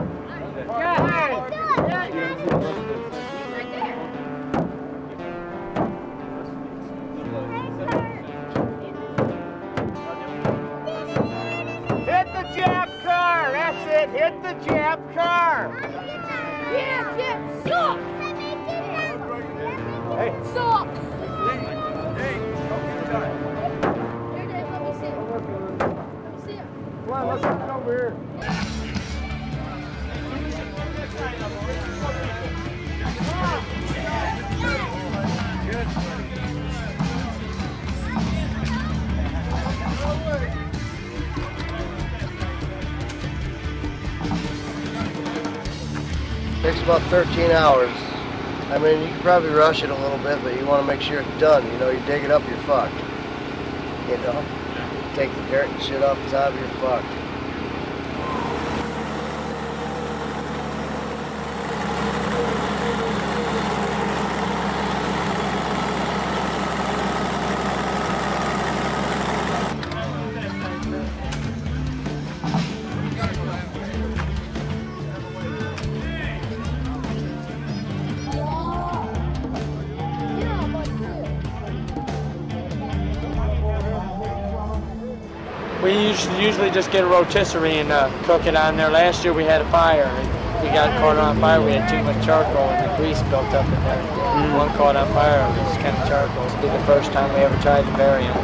S15: Hit the jab car. That's it. Hit the jab car.
S6: Yeah, suck!
S15: Hey.
S6: Suck!
S10: Hey, okay,
S6: Here, Dave, let me see it. Let me see it.
S15: Come on, let's get over here. Good.
S2: Takes about 13 hours. I mean, you can probably rush it a little bit, but you want to make sure it's done. You know, you dig it up, you're fucked. You know? Take the dirt and shit off the top, you're fucked.
S15: We usually just get a rotisserie and cook it on there. Last year we had a fire. We got caught on fire. We had too much charcoal and the grease built up in there. One caught on fire. It was kind of charcoal. It's the first time we ever tried to bury them.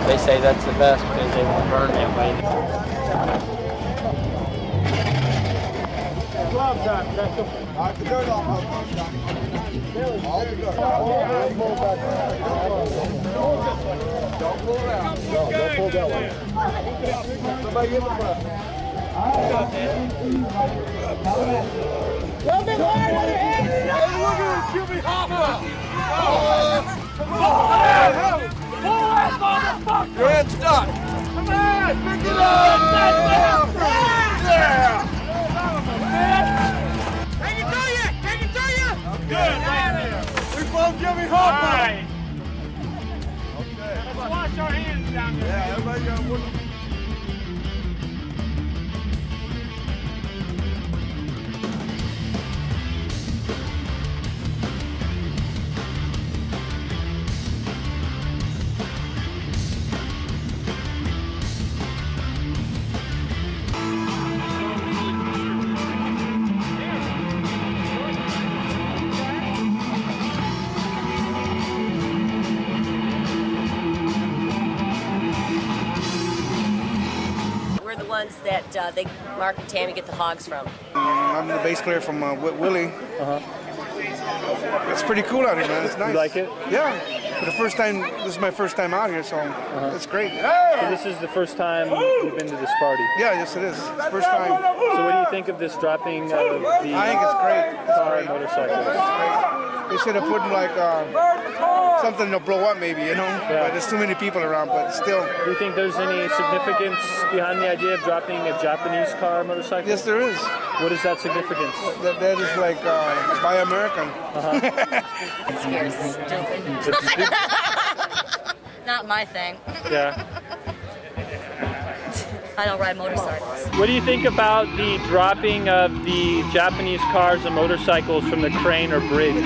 S15: They say that's the best because they won't burn that way. Gloves on, Crystal.
S10: Knock the dirt off. All the dirt. Don't pull it out. No, don't pull that one. Somebody get the front.
S6: Well, big hard on your head!
S10: Hey, look at this Jimmy Hopper! Come on!
S6: Pull that motherfucker!
S10: Your head's stuck!
S6: Come on!
S10: Pick it up! Yeah!
S6: Take it to you! Take it to you!
S10: Good! We found Jimmy Hopper!
S6: All right. Let's wash our hands down there.
S10: Yeah, everybody got one.
S22: ones that Mark and Tammy get the hogs from?
S7: I'm the bass player from Willie. It's pretty cool out here, man. It's nice.
S4: You like it?
S7: Yeah. For the first time, this is my first time out here, so it's great.
S4: So this is the first time you've been to this party?
S7: Yeah, yes it is. It's the first time.
S4: So what do you think of this dropping of the
S7: I think it's great.
S4: car and motorcycles?
S7: They should have put like something to blow up maybe, you know?
S4: Yeah.
S7: But there's too many people around, but still.
S4: Do you think there's any significance behind the idea of dropping a Japanese car or motorcycle?
S7: Yes, there is.
S4: What is that significance?
S7: That is like buy American.
S22: You're stupid. Not my thing.
S4: Yeah.
S22: I don't ride motorcycles.
S4: What do you think about the dropping of the Japanese cars and motorcycles from the crane or bridge?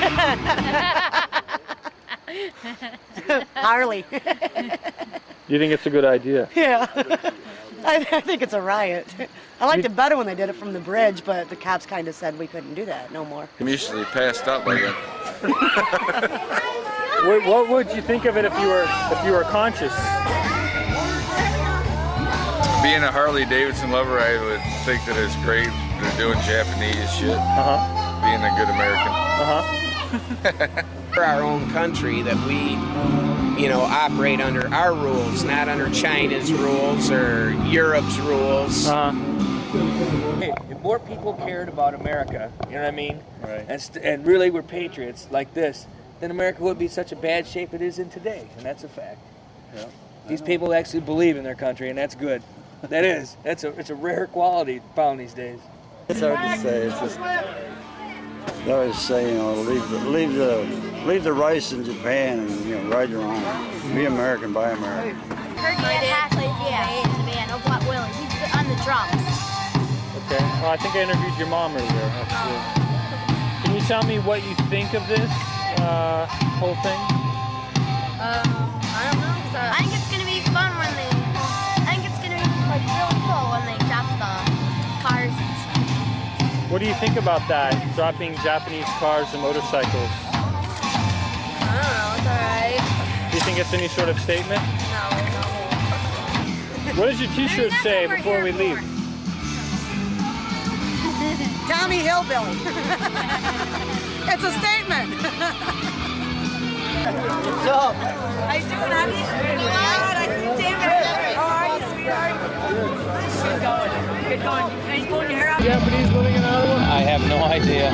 S8: Harley.
S4: You think it's a good idea?
S8: Yeah. I think it's a riot. I liked it better when they did it from the bridge, but the cops kind of said we couldn't do that no more.
S12: I'm usually passed out by then.
S4: What would you think of it if you were conscious?
S12: Being a Harley-Davidson lover, I would think that it's great. They're doing Japanese shit. Being a good American.
S23: For our own country, that we, you know, operate under our rules, not under China's rules or Europe's rules.
S16: Hey, if more people cared about America, you know what I mean? Right. And really were patriots like this, then America wouldn't be such a bad shape it is in today, and that's a fact.
S12: Yeah.
S16: These people actually believe in their country, and that's good. That is. It's a rare quality found these days.
S24: It's hard to say. It's just, I always say, you know, leave the rice in Japan and, you know, ride your own. Be American, buy American.
S3: My dad plays in the band, Oakland Willie. He's on the drums.
S4: Okay. Well, I think I interviewed your mom earlier, actually. Can you tell me what you think of this whole thing?
S3: I don't know. I think it's gonna be fun when they. I think it's gonna be like really cool when they drop the cars and stuff.
S4: What do you think about that? Dropping Japanese cars and motorcycles?
S3: I don't know. It's alright.
S4: Do you think it's any sort of statement?
S3: No.
S4: What does your T-shirt say before we leave?
S8: Tommy Hillbilly. It's a statement.
S25: What's up?
S8: How you doing, honey? Good. I see David. How are you, sweetheart? Good going. Are you pulling your hair out?
S4: Japanese living in Ottawa?
S5: I have no idea.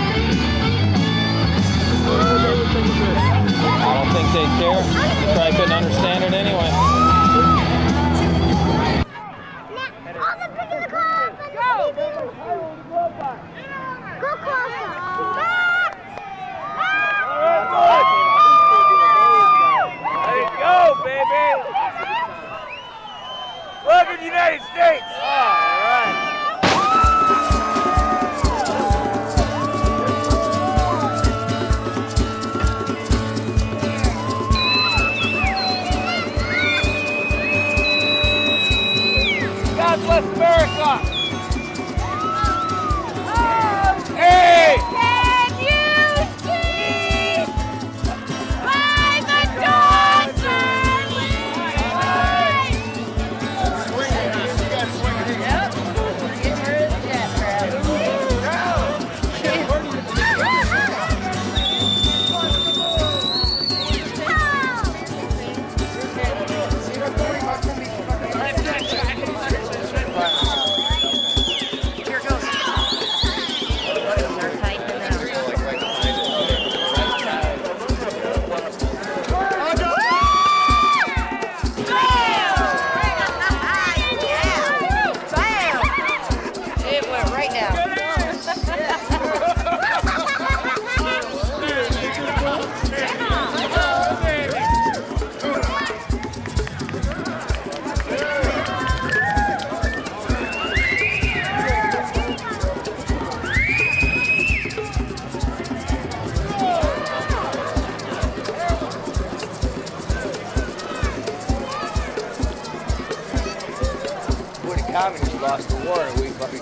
S5: I don't think they care. They probably couldn't understand it anyway.
S18: Look at the United States! All right. God bless America! Hey!
S3: Can you see by the dawn's early light?
S10: Communists lost the war and we fucking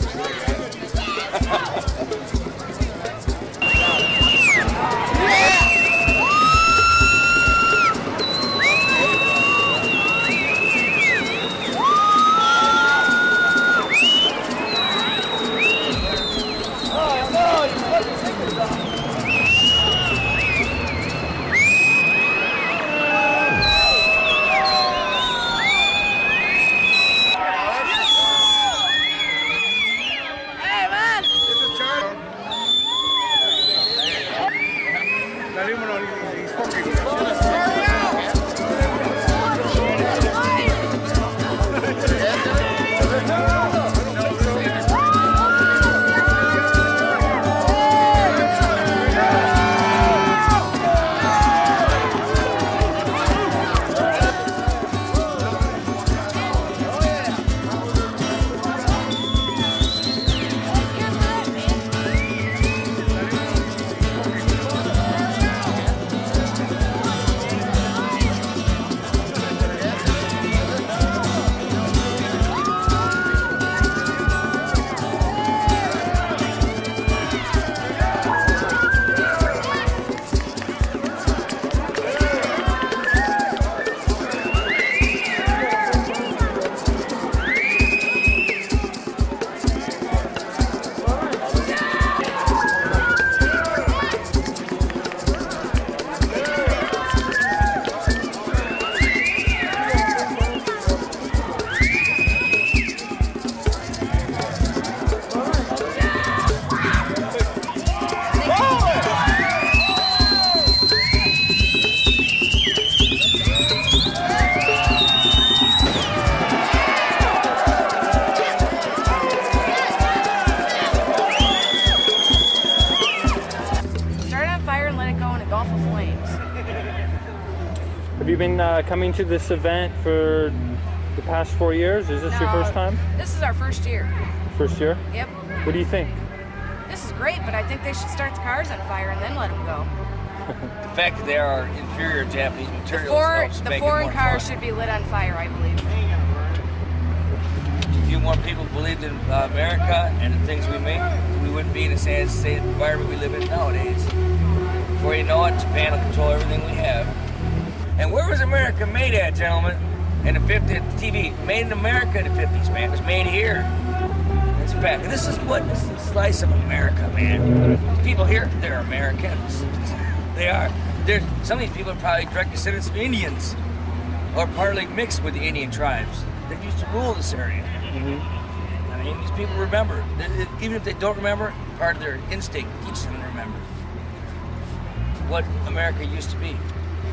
S4: you been coming to this event for the past 4 years? Is this your first time?
S11: This is our first year.
S4: First year?
S11: Yep.
S4: What do you think?
S11: This is great, but I think they should start the cars on fire and then let them go.
S16: The fact that they are inferior Japanese materials.
S11: The foreign cars should be lit on fire, I believe.
S16: If a few more people believed in America and the things we make, we wouldn't be in the same environment we live in nowadays. Before you know it, Japan will control everything we have. And where was America made at, gentlemen? In the 50s, TV, made in America in the 50s, man. It was made here. That's a fact. And this is a slice of America, man. These people here, they're Americans. They are. Some of these people are probably direct descendants of Indians, or partly mixed with the Indian tribes that used to rule this area. I mean, these people remember. Even if they don't remember, part of their instinct teaches them to remember what America used to be.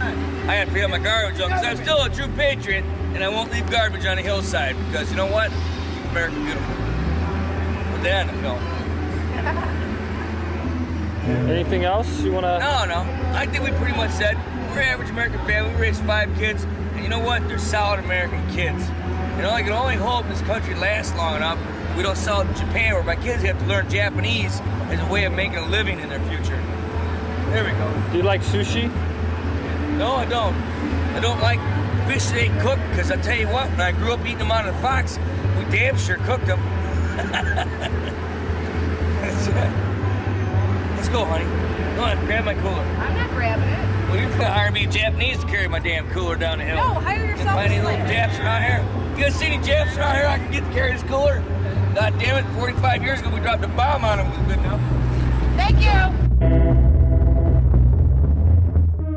S16: I had to pick up my garbage on because I'm still a true patriot, and I won't leave garbage on the hillside because you know what? Keep America beautiful. Put that in the film.
S4: Anything else you want to?
S16: No. I think we pretty much said we're an average American family. We raised 5 kids, and you know what? They're solid American kids. You know, I can only hope this country lasts long enough. We don't sell it to Japan, where my kids have to learn Japanese as a way of making a living in their future. There we go.
S4: Do you like sushi?
S16: No, I don't. I don't like fish that ain't cooked, because I tell you what, when I grew up eating them out of the Fox, we damn sure cooked them. That's it. Let's go, honey. Go on, grab my cooler.
S11: I'm not grabbing it.
S16: Well, you're gonna hire me a Japanese to carry my damn cooler down the hill.
S11: No, hire yourself.
S16: Find any little Japs around here. You guys see any Japs around here I can get to carry this cooler? God damn it, 45 years ago we dropped a bomb on them. It was good enough.
S11: Thank you.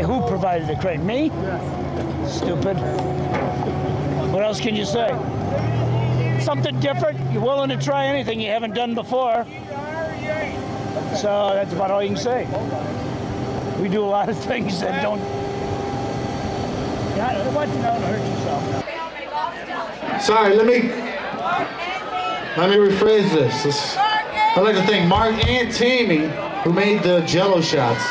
S13: Who provided the crane? Me?
S9: Yes.
S13: Stupid. What else can you say? Something different. You're willing to try anything you haven't done before. So that's about all you can say. We do a lot of things that don't. Yeah, I want you to hurt yourself.
S14: Sorry, let me rephrase this. I'd like to thank Mark and Tammy who made the Jello shots.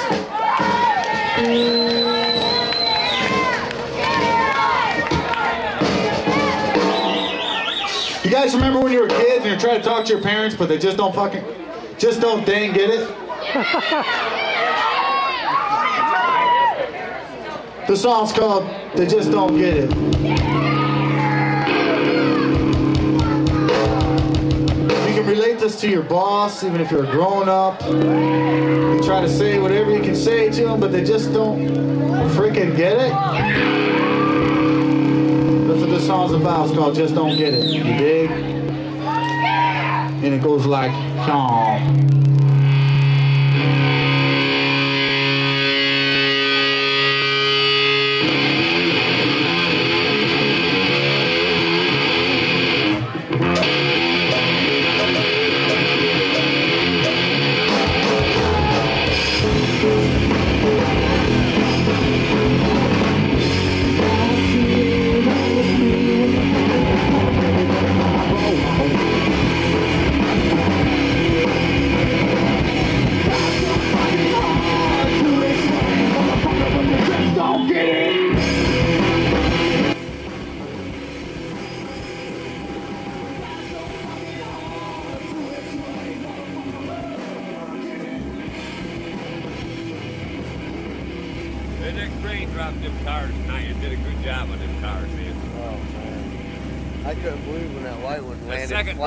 S14: You guys remember when you were kids and you're trying to talk to your parents, but they just don't dang get it? The song's called They Just Don't Get It. You can relate this to your boss, even if you're a grown-up. You try to say whatever you can say to them, but they just don't freaking get it. That's what this song's about. It's called Just Don't Get It. You dig? And it goes like, song.
S17: That crane dropped them cars tonight. It did a good job on them cars, man.
S2: Oh, man. I couldn't believe when that white one landed
S17: Second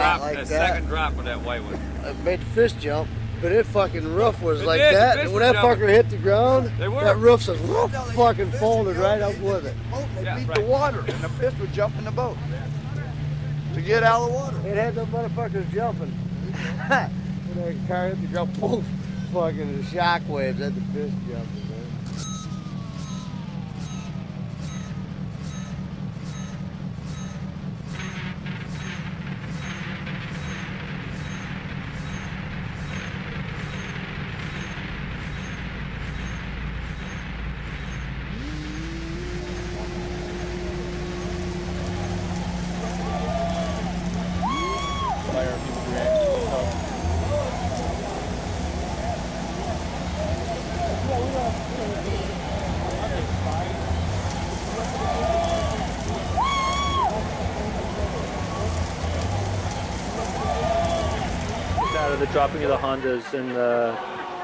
S17: drop with that white one.
S2: It made the fish jump, but it fucking roof was like
S17: did,
S2: that. And when that fucker hit the ground, that roof just fucking folded right up with it.
S10: They beat the water, and the fish would jump in the boat to get out of the water.
S2: It had those motherfuckers jumping. When that car hit the ground, poof, fucking the shock waves had the fish jumping, man.
S10: Yeah, we
S4: the dropping of the Hondas and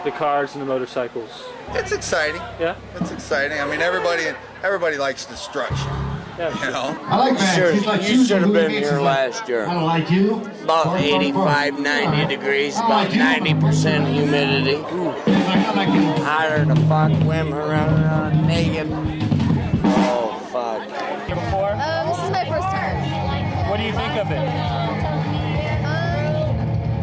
S4: the cars and the motorcycles?
S1: It's exciting.
S4: Yeah?
S1: It's exciting. I mean, everybody likes destruction.
S4: Yeah,
S1: you know?
S19: I like Max.
S20: You should have been here last year.
S19: I don't like you.
S20: About 85, 90 degrees, about 90% humidity. Hotter to fuck, women around naked. Oh, fuck.
S4: Here before?
S6: This is my first time.
S4: What do you think of it?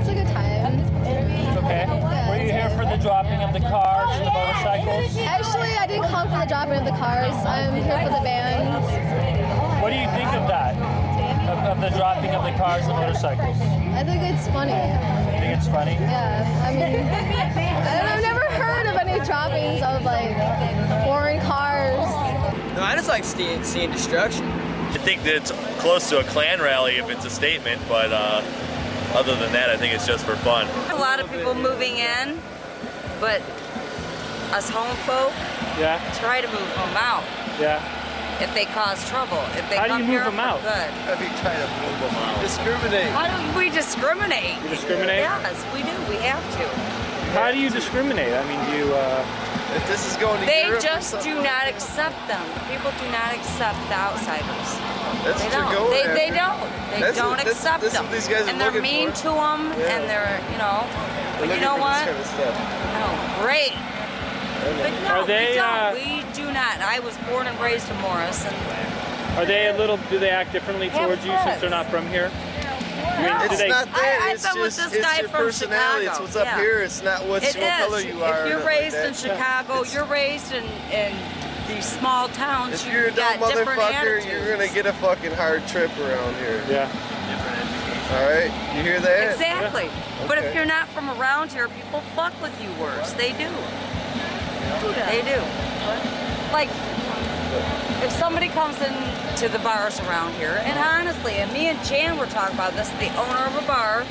S6: It's a good time.
S4: It's okay. Were you here for the dropping of the cars and the motorcycles?
S6: Actually, I didn't come for the dropping of the cars. I'm here for the bands.
S4: What do you think of that? Of the dropping of the cars and motorcycles?
S6: I think it's funny.
S4: You think it's funny?
S6: Yeah. I mean, I've never heard of any droppings of like foreign cars.
S5: No, I just like seeing destruction.
S21: I think that it's close to a Klan rally if it's a statement, but other than that, I think it's just for fun.
S25: A lot of people moving in, but us home folk try to move them out.
S4: Yeah.
S25: If they cause trouble. If they
S4: How do
S25: come
S4: you move
S25: here
S4: them out?
S25: for good.
S1: How do you try to move them out? Discriminate.
S25: How do we discriminate?
S4: You discriminate?
S25: Yes, we do. We have to.
S4: How do you discriminate? I mean, do you...
S1: If this is going to
S25: They
S1: Europe
S25: just do not accept them. People do not accept the outsiders.
S1: That's
S25: they
S1: what
S25: don't.
S1: you're going
S25: They
S1: after.
S25: don't. They don't accept
S1: that's
S25: them.
S1: what these guys are
S25: and they're
S1: looking
S25: mean
S1: for.
S25: to them, and they're, you know. But you know what?
S1: Kind of stuff.
S25: Oh, great. But no,
S4: Are they,
S25: we don't. We do not. I was born and raised in Morris, and
S4: Are they a little, do they act differently towards you since they're not from here?
S1: It's not that.
S25: I've
S1: It's
S25: been with
S1: just
S25: this guy
S1: your
S25: from
S1: personality.
S25: Chicago.
S1: It's what's up here. It's not what color you are.
S25: If you're raised in
S1: like
S25: Chicago, you're raised in these small towns.
S1: If you're a dumb
S25: got different
S1: motherfucker,
S25: attitudes.
S1: you're gonna get a fucking hard trip around here.
S4: Yeah.
S1: All right, you hear that?
S25: Exactly.
S1: Yeah.
S25: But if
S1: Okay.
S25: you're not from around here, people fuck with you worse. They do. They do. Like, if somebody comes in to the bars around here, and honestly, and me and Jan were talking about this, the owner of a bar,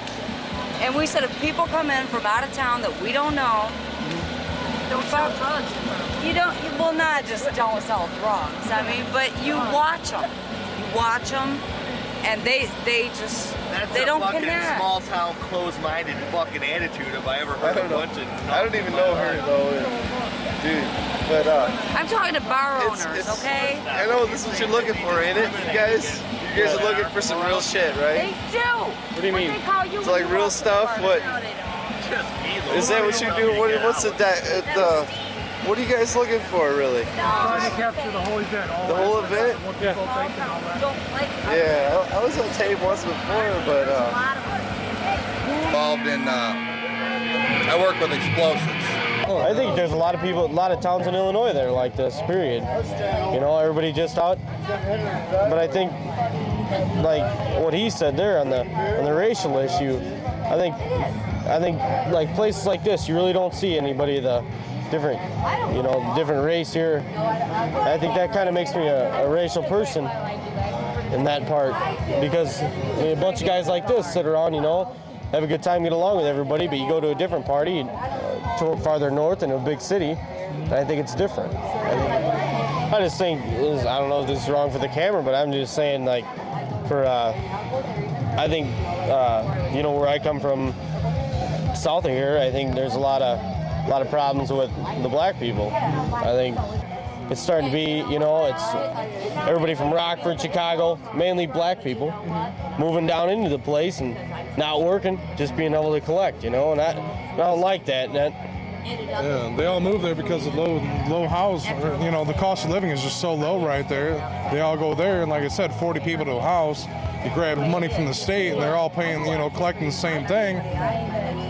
S25: and we said if people come in from out of town that we don't know, don't sell drugs. You don't. Well, not just don't sell drugs. I mean, but you watch them. You watch them, and they just they don't
S21: fucking
S25: connect.
S21: small town, closed-minded fucking attitude if I ever heard a bunch of.
S1: I don't even know her though, dude. But
S25: I'm talking to bar owners, okay?
S1: I know this is what you're looking for, ain't it? You guys are looking for some real shit, right?
S25: They do.
S4: What do you mean?
S1: It's like real stuff. What? Is that what you do? What's what are you guys looking for, really?
S9: Trying to capture the whole event.
S1: The whole event? Yeah, I was on tape once before, but
S21: Involved in. I work with explosives.
S26: I think there's a lot of people, a lot of towns in Illinois that are like this, period. You know, everybody just out. But I think, like what he said there on the racial issue, I think like places like this, you really don't see anybody the different, you know, different race here. I think that kind of makes me a racial person in that part, because a bunch of guys like this sit around, you know, have a good time, get along with everybody, but you go to a different party, farther north in a big city, and I think it's different. I just think, I don't know if this is wrong for the camera, but I'm just saying, like, for, I think, you know, where I come from, south of here, I think there's a lot of problems with the black people. I think it's starting to be, you know, it's everybody from Rockford, Chicago, mainly black people, moving down into the place and not working, just being able to collect, you know, and I don't like that.
S27: Yeah, they all move there because of low house, you know, the cost of living is just so low right there. They all go there, and like I said, 40 people to a house. You grab money from the state, and they're all paying, you know, collecting the same thing.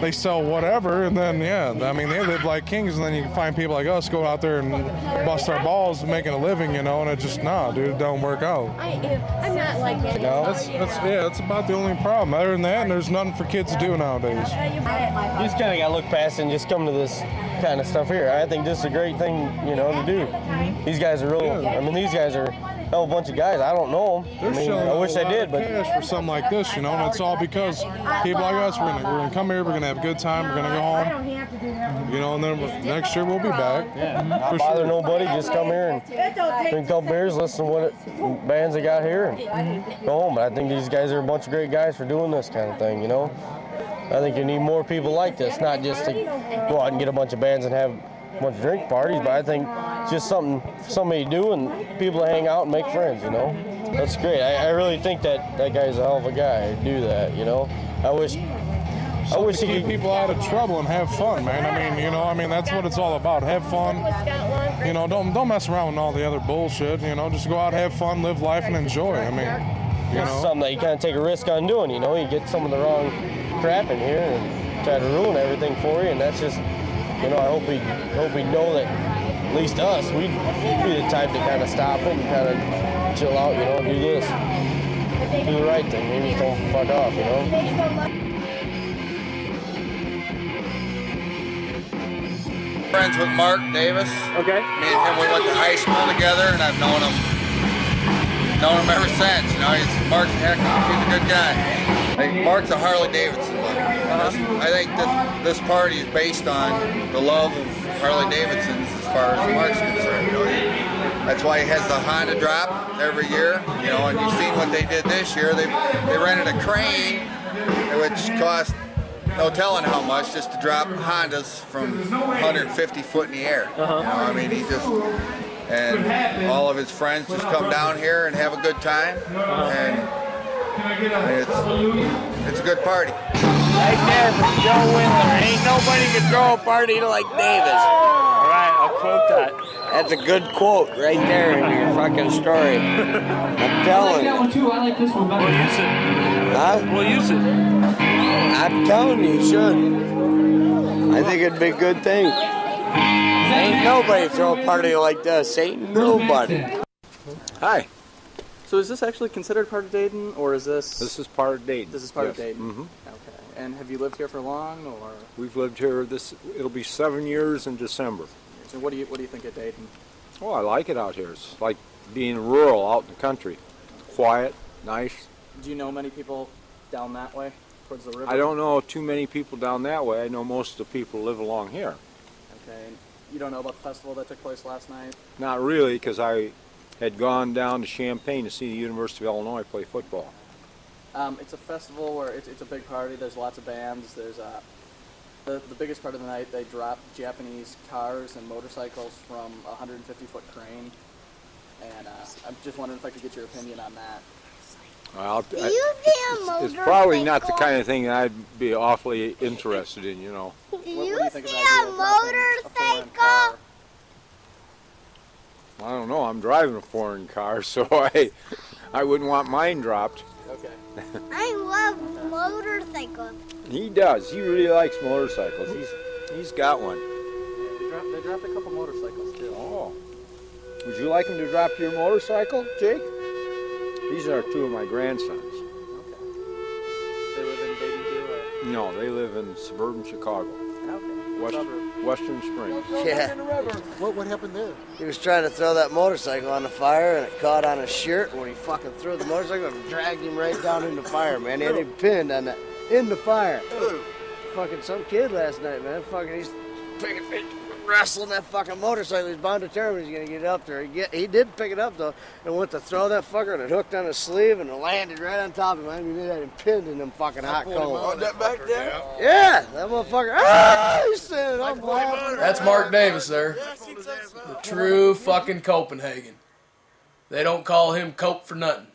S27: They sell whatever, and then, yeah, I mean, they live like kings, and then you can find people like us go out there and bust our balls making a living, you know, and it just, nah, dude, it don't work out.
S6: I'm not like that.
S27: No, that's about the only problem. Other than that, there's nothing for kids to do nowadays.
S26: You just kind of got to look past it and just come to this kind of stuff here. I think this is a great thing, you know, to do. These guys are real. I mean, these guys are a hell of a bunch of guys. I don't know them. I mean, I wish I did, but
S27: cash for something like this, you know, and it's all because people like us, we're gonna come here, we're gonna have a good time, we're gonna go home, you know, and then next year we'll be back.
S26: Yeah, not bother nobody, just come here and drink a couple beers, listen to what bands they got here, and go home. But I think these guys are a bunch of great guys for doing this kind of thing, you know. I think you need more people like this, not just to go out and get a bunch of bands and have a bunch of drink parties, but I think it's just something for somebody to do and people to hang out and make friends, you know? That's great. I really think that guy's a hell of a guy to do that, you know? I wish
S27: he keep people out of trouble and have fun, man. I mean, you know, that's what it's all about. Have fun. You know, don't mess around with all the other bullshit. You know, just go out, have fun, live life, and enjoy. I mean, you know,
S26: something that you kind of take a risk on doing. You know, you get some of the wrong crap in here and try to ruin everything for you, and that's just, you know, I hope we know that at least us, we'd be the type to kind of stop it and kind of chill out. You know, do this, do the right thing. Maybe don't fuck off. You know.
S7: Friends with Mark Davis.
S18: Okay.
S7: Me and him, we went to high school together, and I've known him ever since. You know, Mark's he's a good guy. Mark's a Harley-Davidson lover. I think this party is based on the love of Harley-Davidsons as far as Mark's concerned. You know, that's why he has the Honda drop every year. You know, and you've seen what they did this year. They rented a crane, which cost no telling how much, just to drop Hondas from 150 foot in the air. You know, I mean, and all of his friends just come down here and have a good time, and it's a good party.
S20: Right there from Joe Windler. Ain't nobody can throw a party like Davis.
S18: All right, I'll quote that.
S20: That's a good quote right there in your fucking story. I'm telling you. I like that one too. I like this one better.
S18: We'll use it.
S20: Huh?
S18: We'll use it.
S20: I'm telling you, you should. I think it'd be a good thing. Ain't nobody throw a party like this. Ain't nobody.
S12: Hi.
S15: So is this actually considered part of Dayton, or is this...
S12: This is part of Dayton.
S15: This is part of
S12: yes.
S15: Dayton?
S12: Mm-hmm.
S15: Okay. And have you lived here for long, or...?
S12: We've lived here, it'll be 7 years in December.
S15: So what do you think of Dayton?
S12: Oh, I like it out here. It's like being rural out in the country. Quiet, nice.
S15: Do you know many people down that way, towards the river?
S12: I don't know too many people down that way. I know most of the people live along here.
S15: Okay. And you don't know about the festival that took place last night?
S12: Not really, because I had gone down to Champaign to see the University of Illinois play football.
S15: It's a festival where it's a big party. There's lots of bands. There's the biggest part of the night, they drop Japanese cars and motorcycles from a 150-foot crane. And I'm just wondering if I could get your opinion on that.
S12: Well, it's probably not the kind of thing that I'd be awfully interested in, you know.
S3: Do you see a motorcycle?
S12: I don't know. I'm driving a foreign car, so I wouldn't want mine dropped.
S15: Okay.
S3: I love motorcycles.
S12: He does. He really likes motorcycles. He's got one.
S15: Yeah, they dropped a couple motorcycles too.
S12: Oh. Would you like him to drop your motorcycle, Jake? These are two of my grandsons.
S15: Okay. They live in Dayton too, or?
S12: No, they live in suburban Chicago.
S15: Okay.
S12: Western Springs.
S2: Yeah.
S10: What happened there?
S2: He was trying to throw that motorcycle on the fire, and it caught on his shirt. When he fucking threw the motorcycle, and dragged him right down in the fire, man. He had him pinned on in the fire. Fucking some kid last night, man. Fucking he's wrestling that fucking motorcycle. He's bound determined he's gonna get up there. He did pick it up though, and went to throw that fucker, and it hooked on his sleeve, and it landed right on top of him. I mean, he had him pinned in them fucking hot coals.
S10: Oh, that back there?
S2: Yeah, that motherfucker. Ah, he's saying, I'm laughing.
S19: That's Mark Davis there. The true fucking Copenhagen. They don't call him Cope for nothing.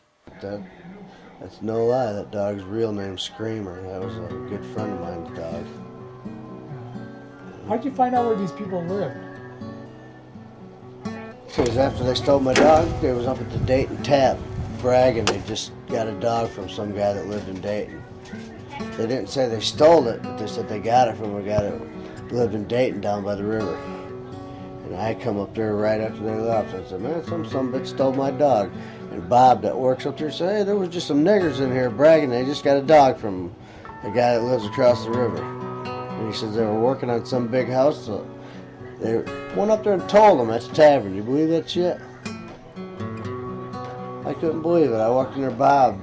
S2: That's no lie. That dog's real name's Screamer. That was a good friend of mine's dog.
S9: How'd you find out where these people lived?
S2: Because after they stole my dog, they was up at the Dayton Tap bragging they just got a dog from some guy that lived in Dayton. They didn't say they stole it, but they said they got it from a guy that lived in Dayton down by the river. And I come up there right after they left. I said, man, some bitch stole my dog. And Bob that works up there said, hey, there was just some niggers in here bragging they just got a dog from a guy that lives across the river. And he says they were working on some big house, so they went up there and told them at the tavern. You believe that shit? I couldn't believe it. I walked in there, Bob,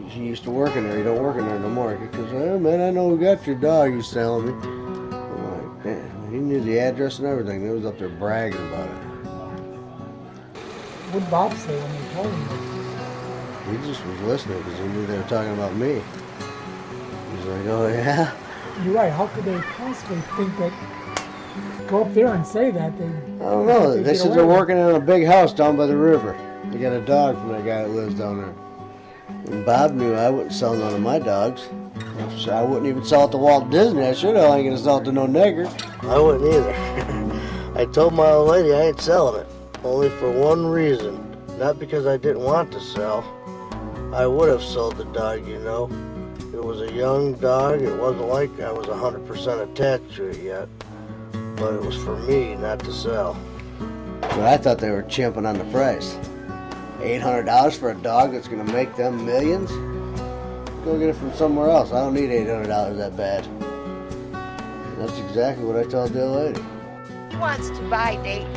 S2: he used to work in there. He don't work in there no more. He goes, hey, man, I know who got your dog, he's telling me. I'm like, man, he knew the address and everything. He was up there bragging about it.
S9: What did Bob say when they told him?
S2: He just was listening because he knew they were talking about me. He's like, oh, yeah?
S9: You're right. How could they possibly think that? Go up there and say that they.
S2: I don't know. They said they're working on a big house down by the river. They got a dog from that guy that lives down there. And Bob knew I wouldn't sell none of my dogs. So I wouldn't even sell it to Walt Disney. I should have. I ain't gonna sell it to no nigger. I wouldn't either. I told my old lady I ain't selling it. Only for one reason. Not because I didn't want to sell. I would have sold the dog, you know. It was a young dog. It wasn't like I was 100% attached to it yet. But it was for me, not to sell. But I thought they were chimping on the price. $800 for a dog that's gonna make them millions? Go get it from somewhere else. I don't need $800 that bad. That's exactly what I told the old lady.
S8: He wants to buy Dayton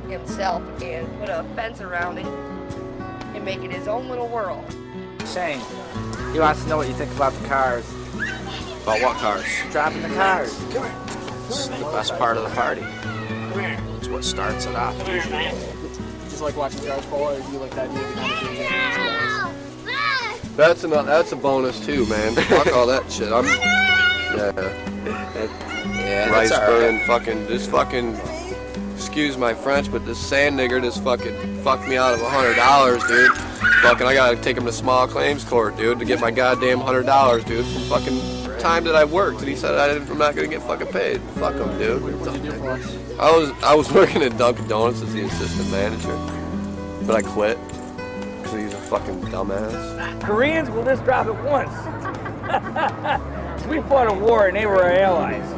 S8: himself and put a fence around it and make it his own little world.
S11: Shane, he wants to know what you think about the cars.
S1: About what cars?
S11: Dropping the cars.
S1: It's the best part of the party.
S11: Come here.
S1: It's what starts it off usually.
S15: Just like watching cars pull, or do you like the idea of
S13: That's a bonus too, man. Fuck all that shit. Rice burning, fucking. Excuse my French, but this sand nigger just fucking fucked me out of $100, dude. Fucking, I gotta take him to small claims court, dude, to get my goddamn $100, dude, from fucking time that I worked. And he said I'm not gonna get fucking paid. Fuck him, dude.
S15: What did you do for us?
S13: I was working at Dunkin' Donuts as the assistant manager, but I quit because he's a fucking dumbass.
S18: Koreans will just drop it once. We fought a war and they were our allies.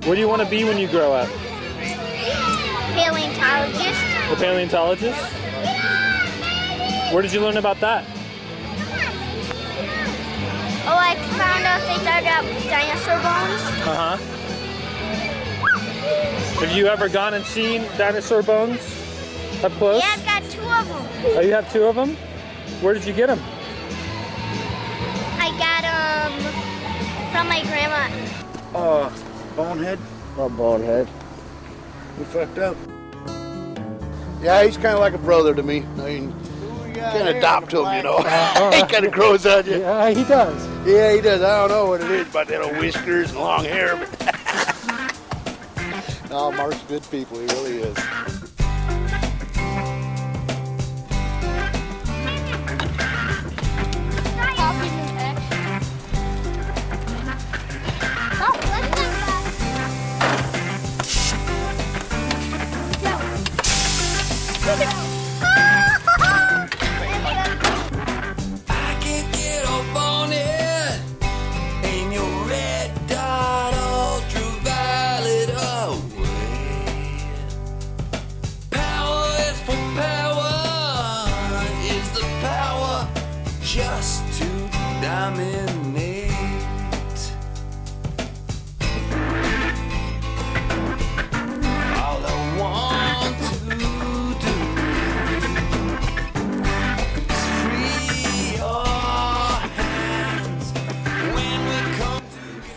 S4: What do you want to be when you grow up?
S3: Paleontologist.
S4: A paleontologist? Where did you learn about that?
S3: Oh, I found out they dug up dinosaur bones.
S4: Uh-huh. Have you ever gone and seen dinosaur bones up close?
S3: Yeah, I've got 2 of them.
S4: Oh, you have 2 of them? Where did you get them?
S3: I got them from my grandma.
S2: Bonehead? What Bonehead?
S16: We fucked up. Yeah, he's kind of like a brother to me. I mean, can't adopt him, you know. He kind of grows on you.
S9: Yeah, he does.
S16: Yeah, he does. I don't know what it is about that old whiskers and long hair, but no, Mark's good people. He really is.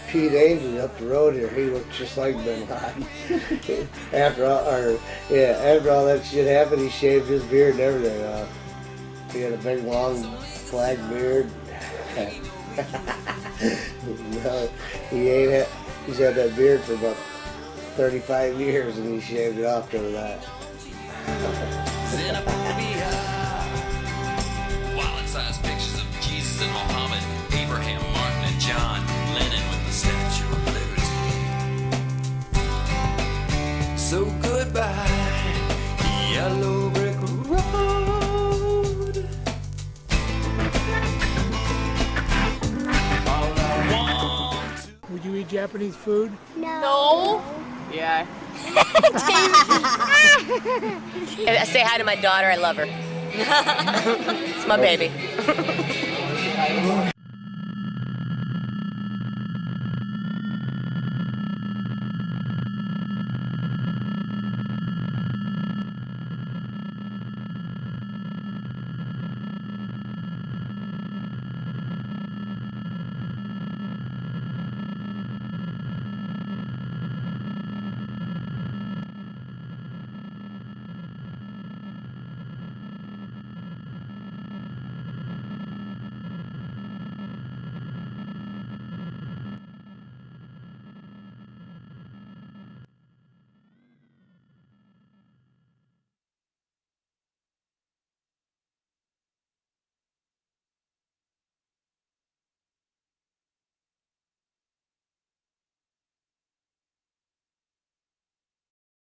S2: Pete Angel up the road here, he looked just like Ben Laden. after all that shit happened, he shaved his beard and everything. He had a big long black beard. No, he's had that beard for about 35 years and he shaved it off to that.
S22: Wallet-sized pictures of Jesus and Muhammad, Abraham, Martin, and John, Lenin with the Statue of Liberty. So goodbye, yellow brick road. All I want to...
S9: Would you eat Japanese food?
S6: No.
S8: Yeah.
S23: Say hi to my daughter. I love her. It's my baby.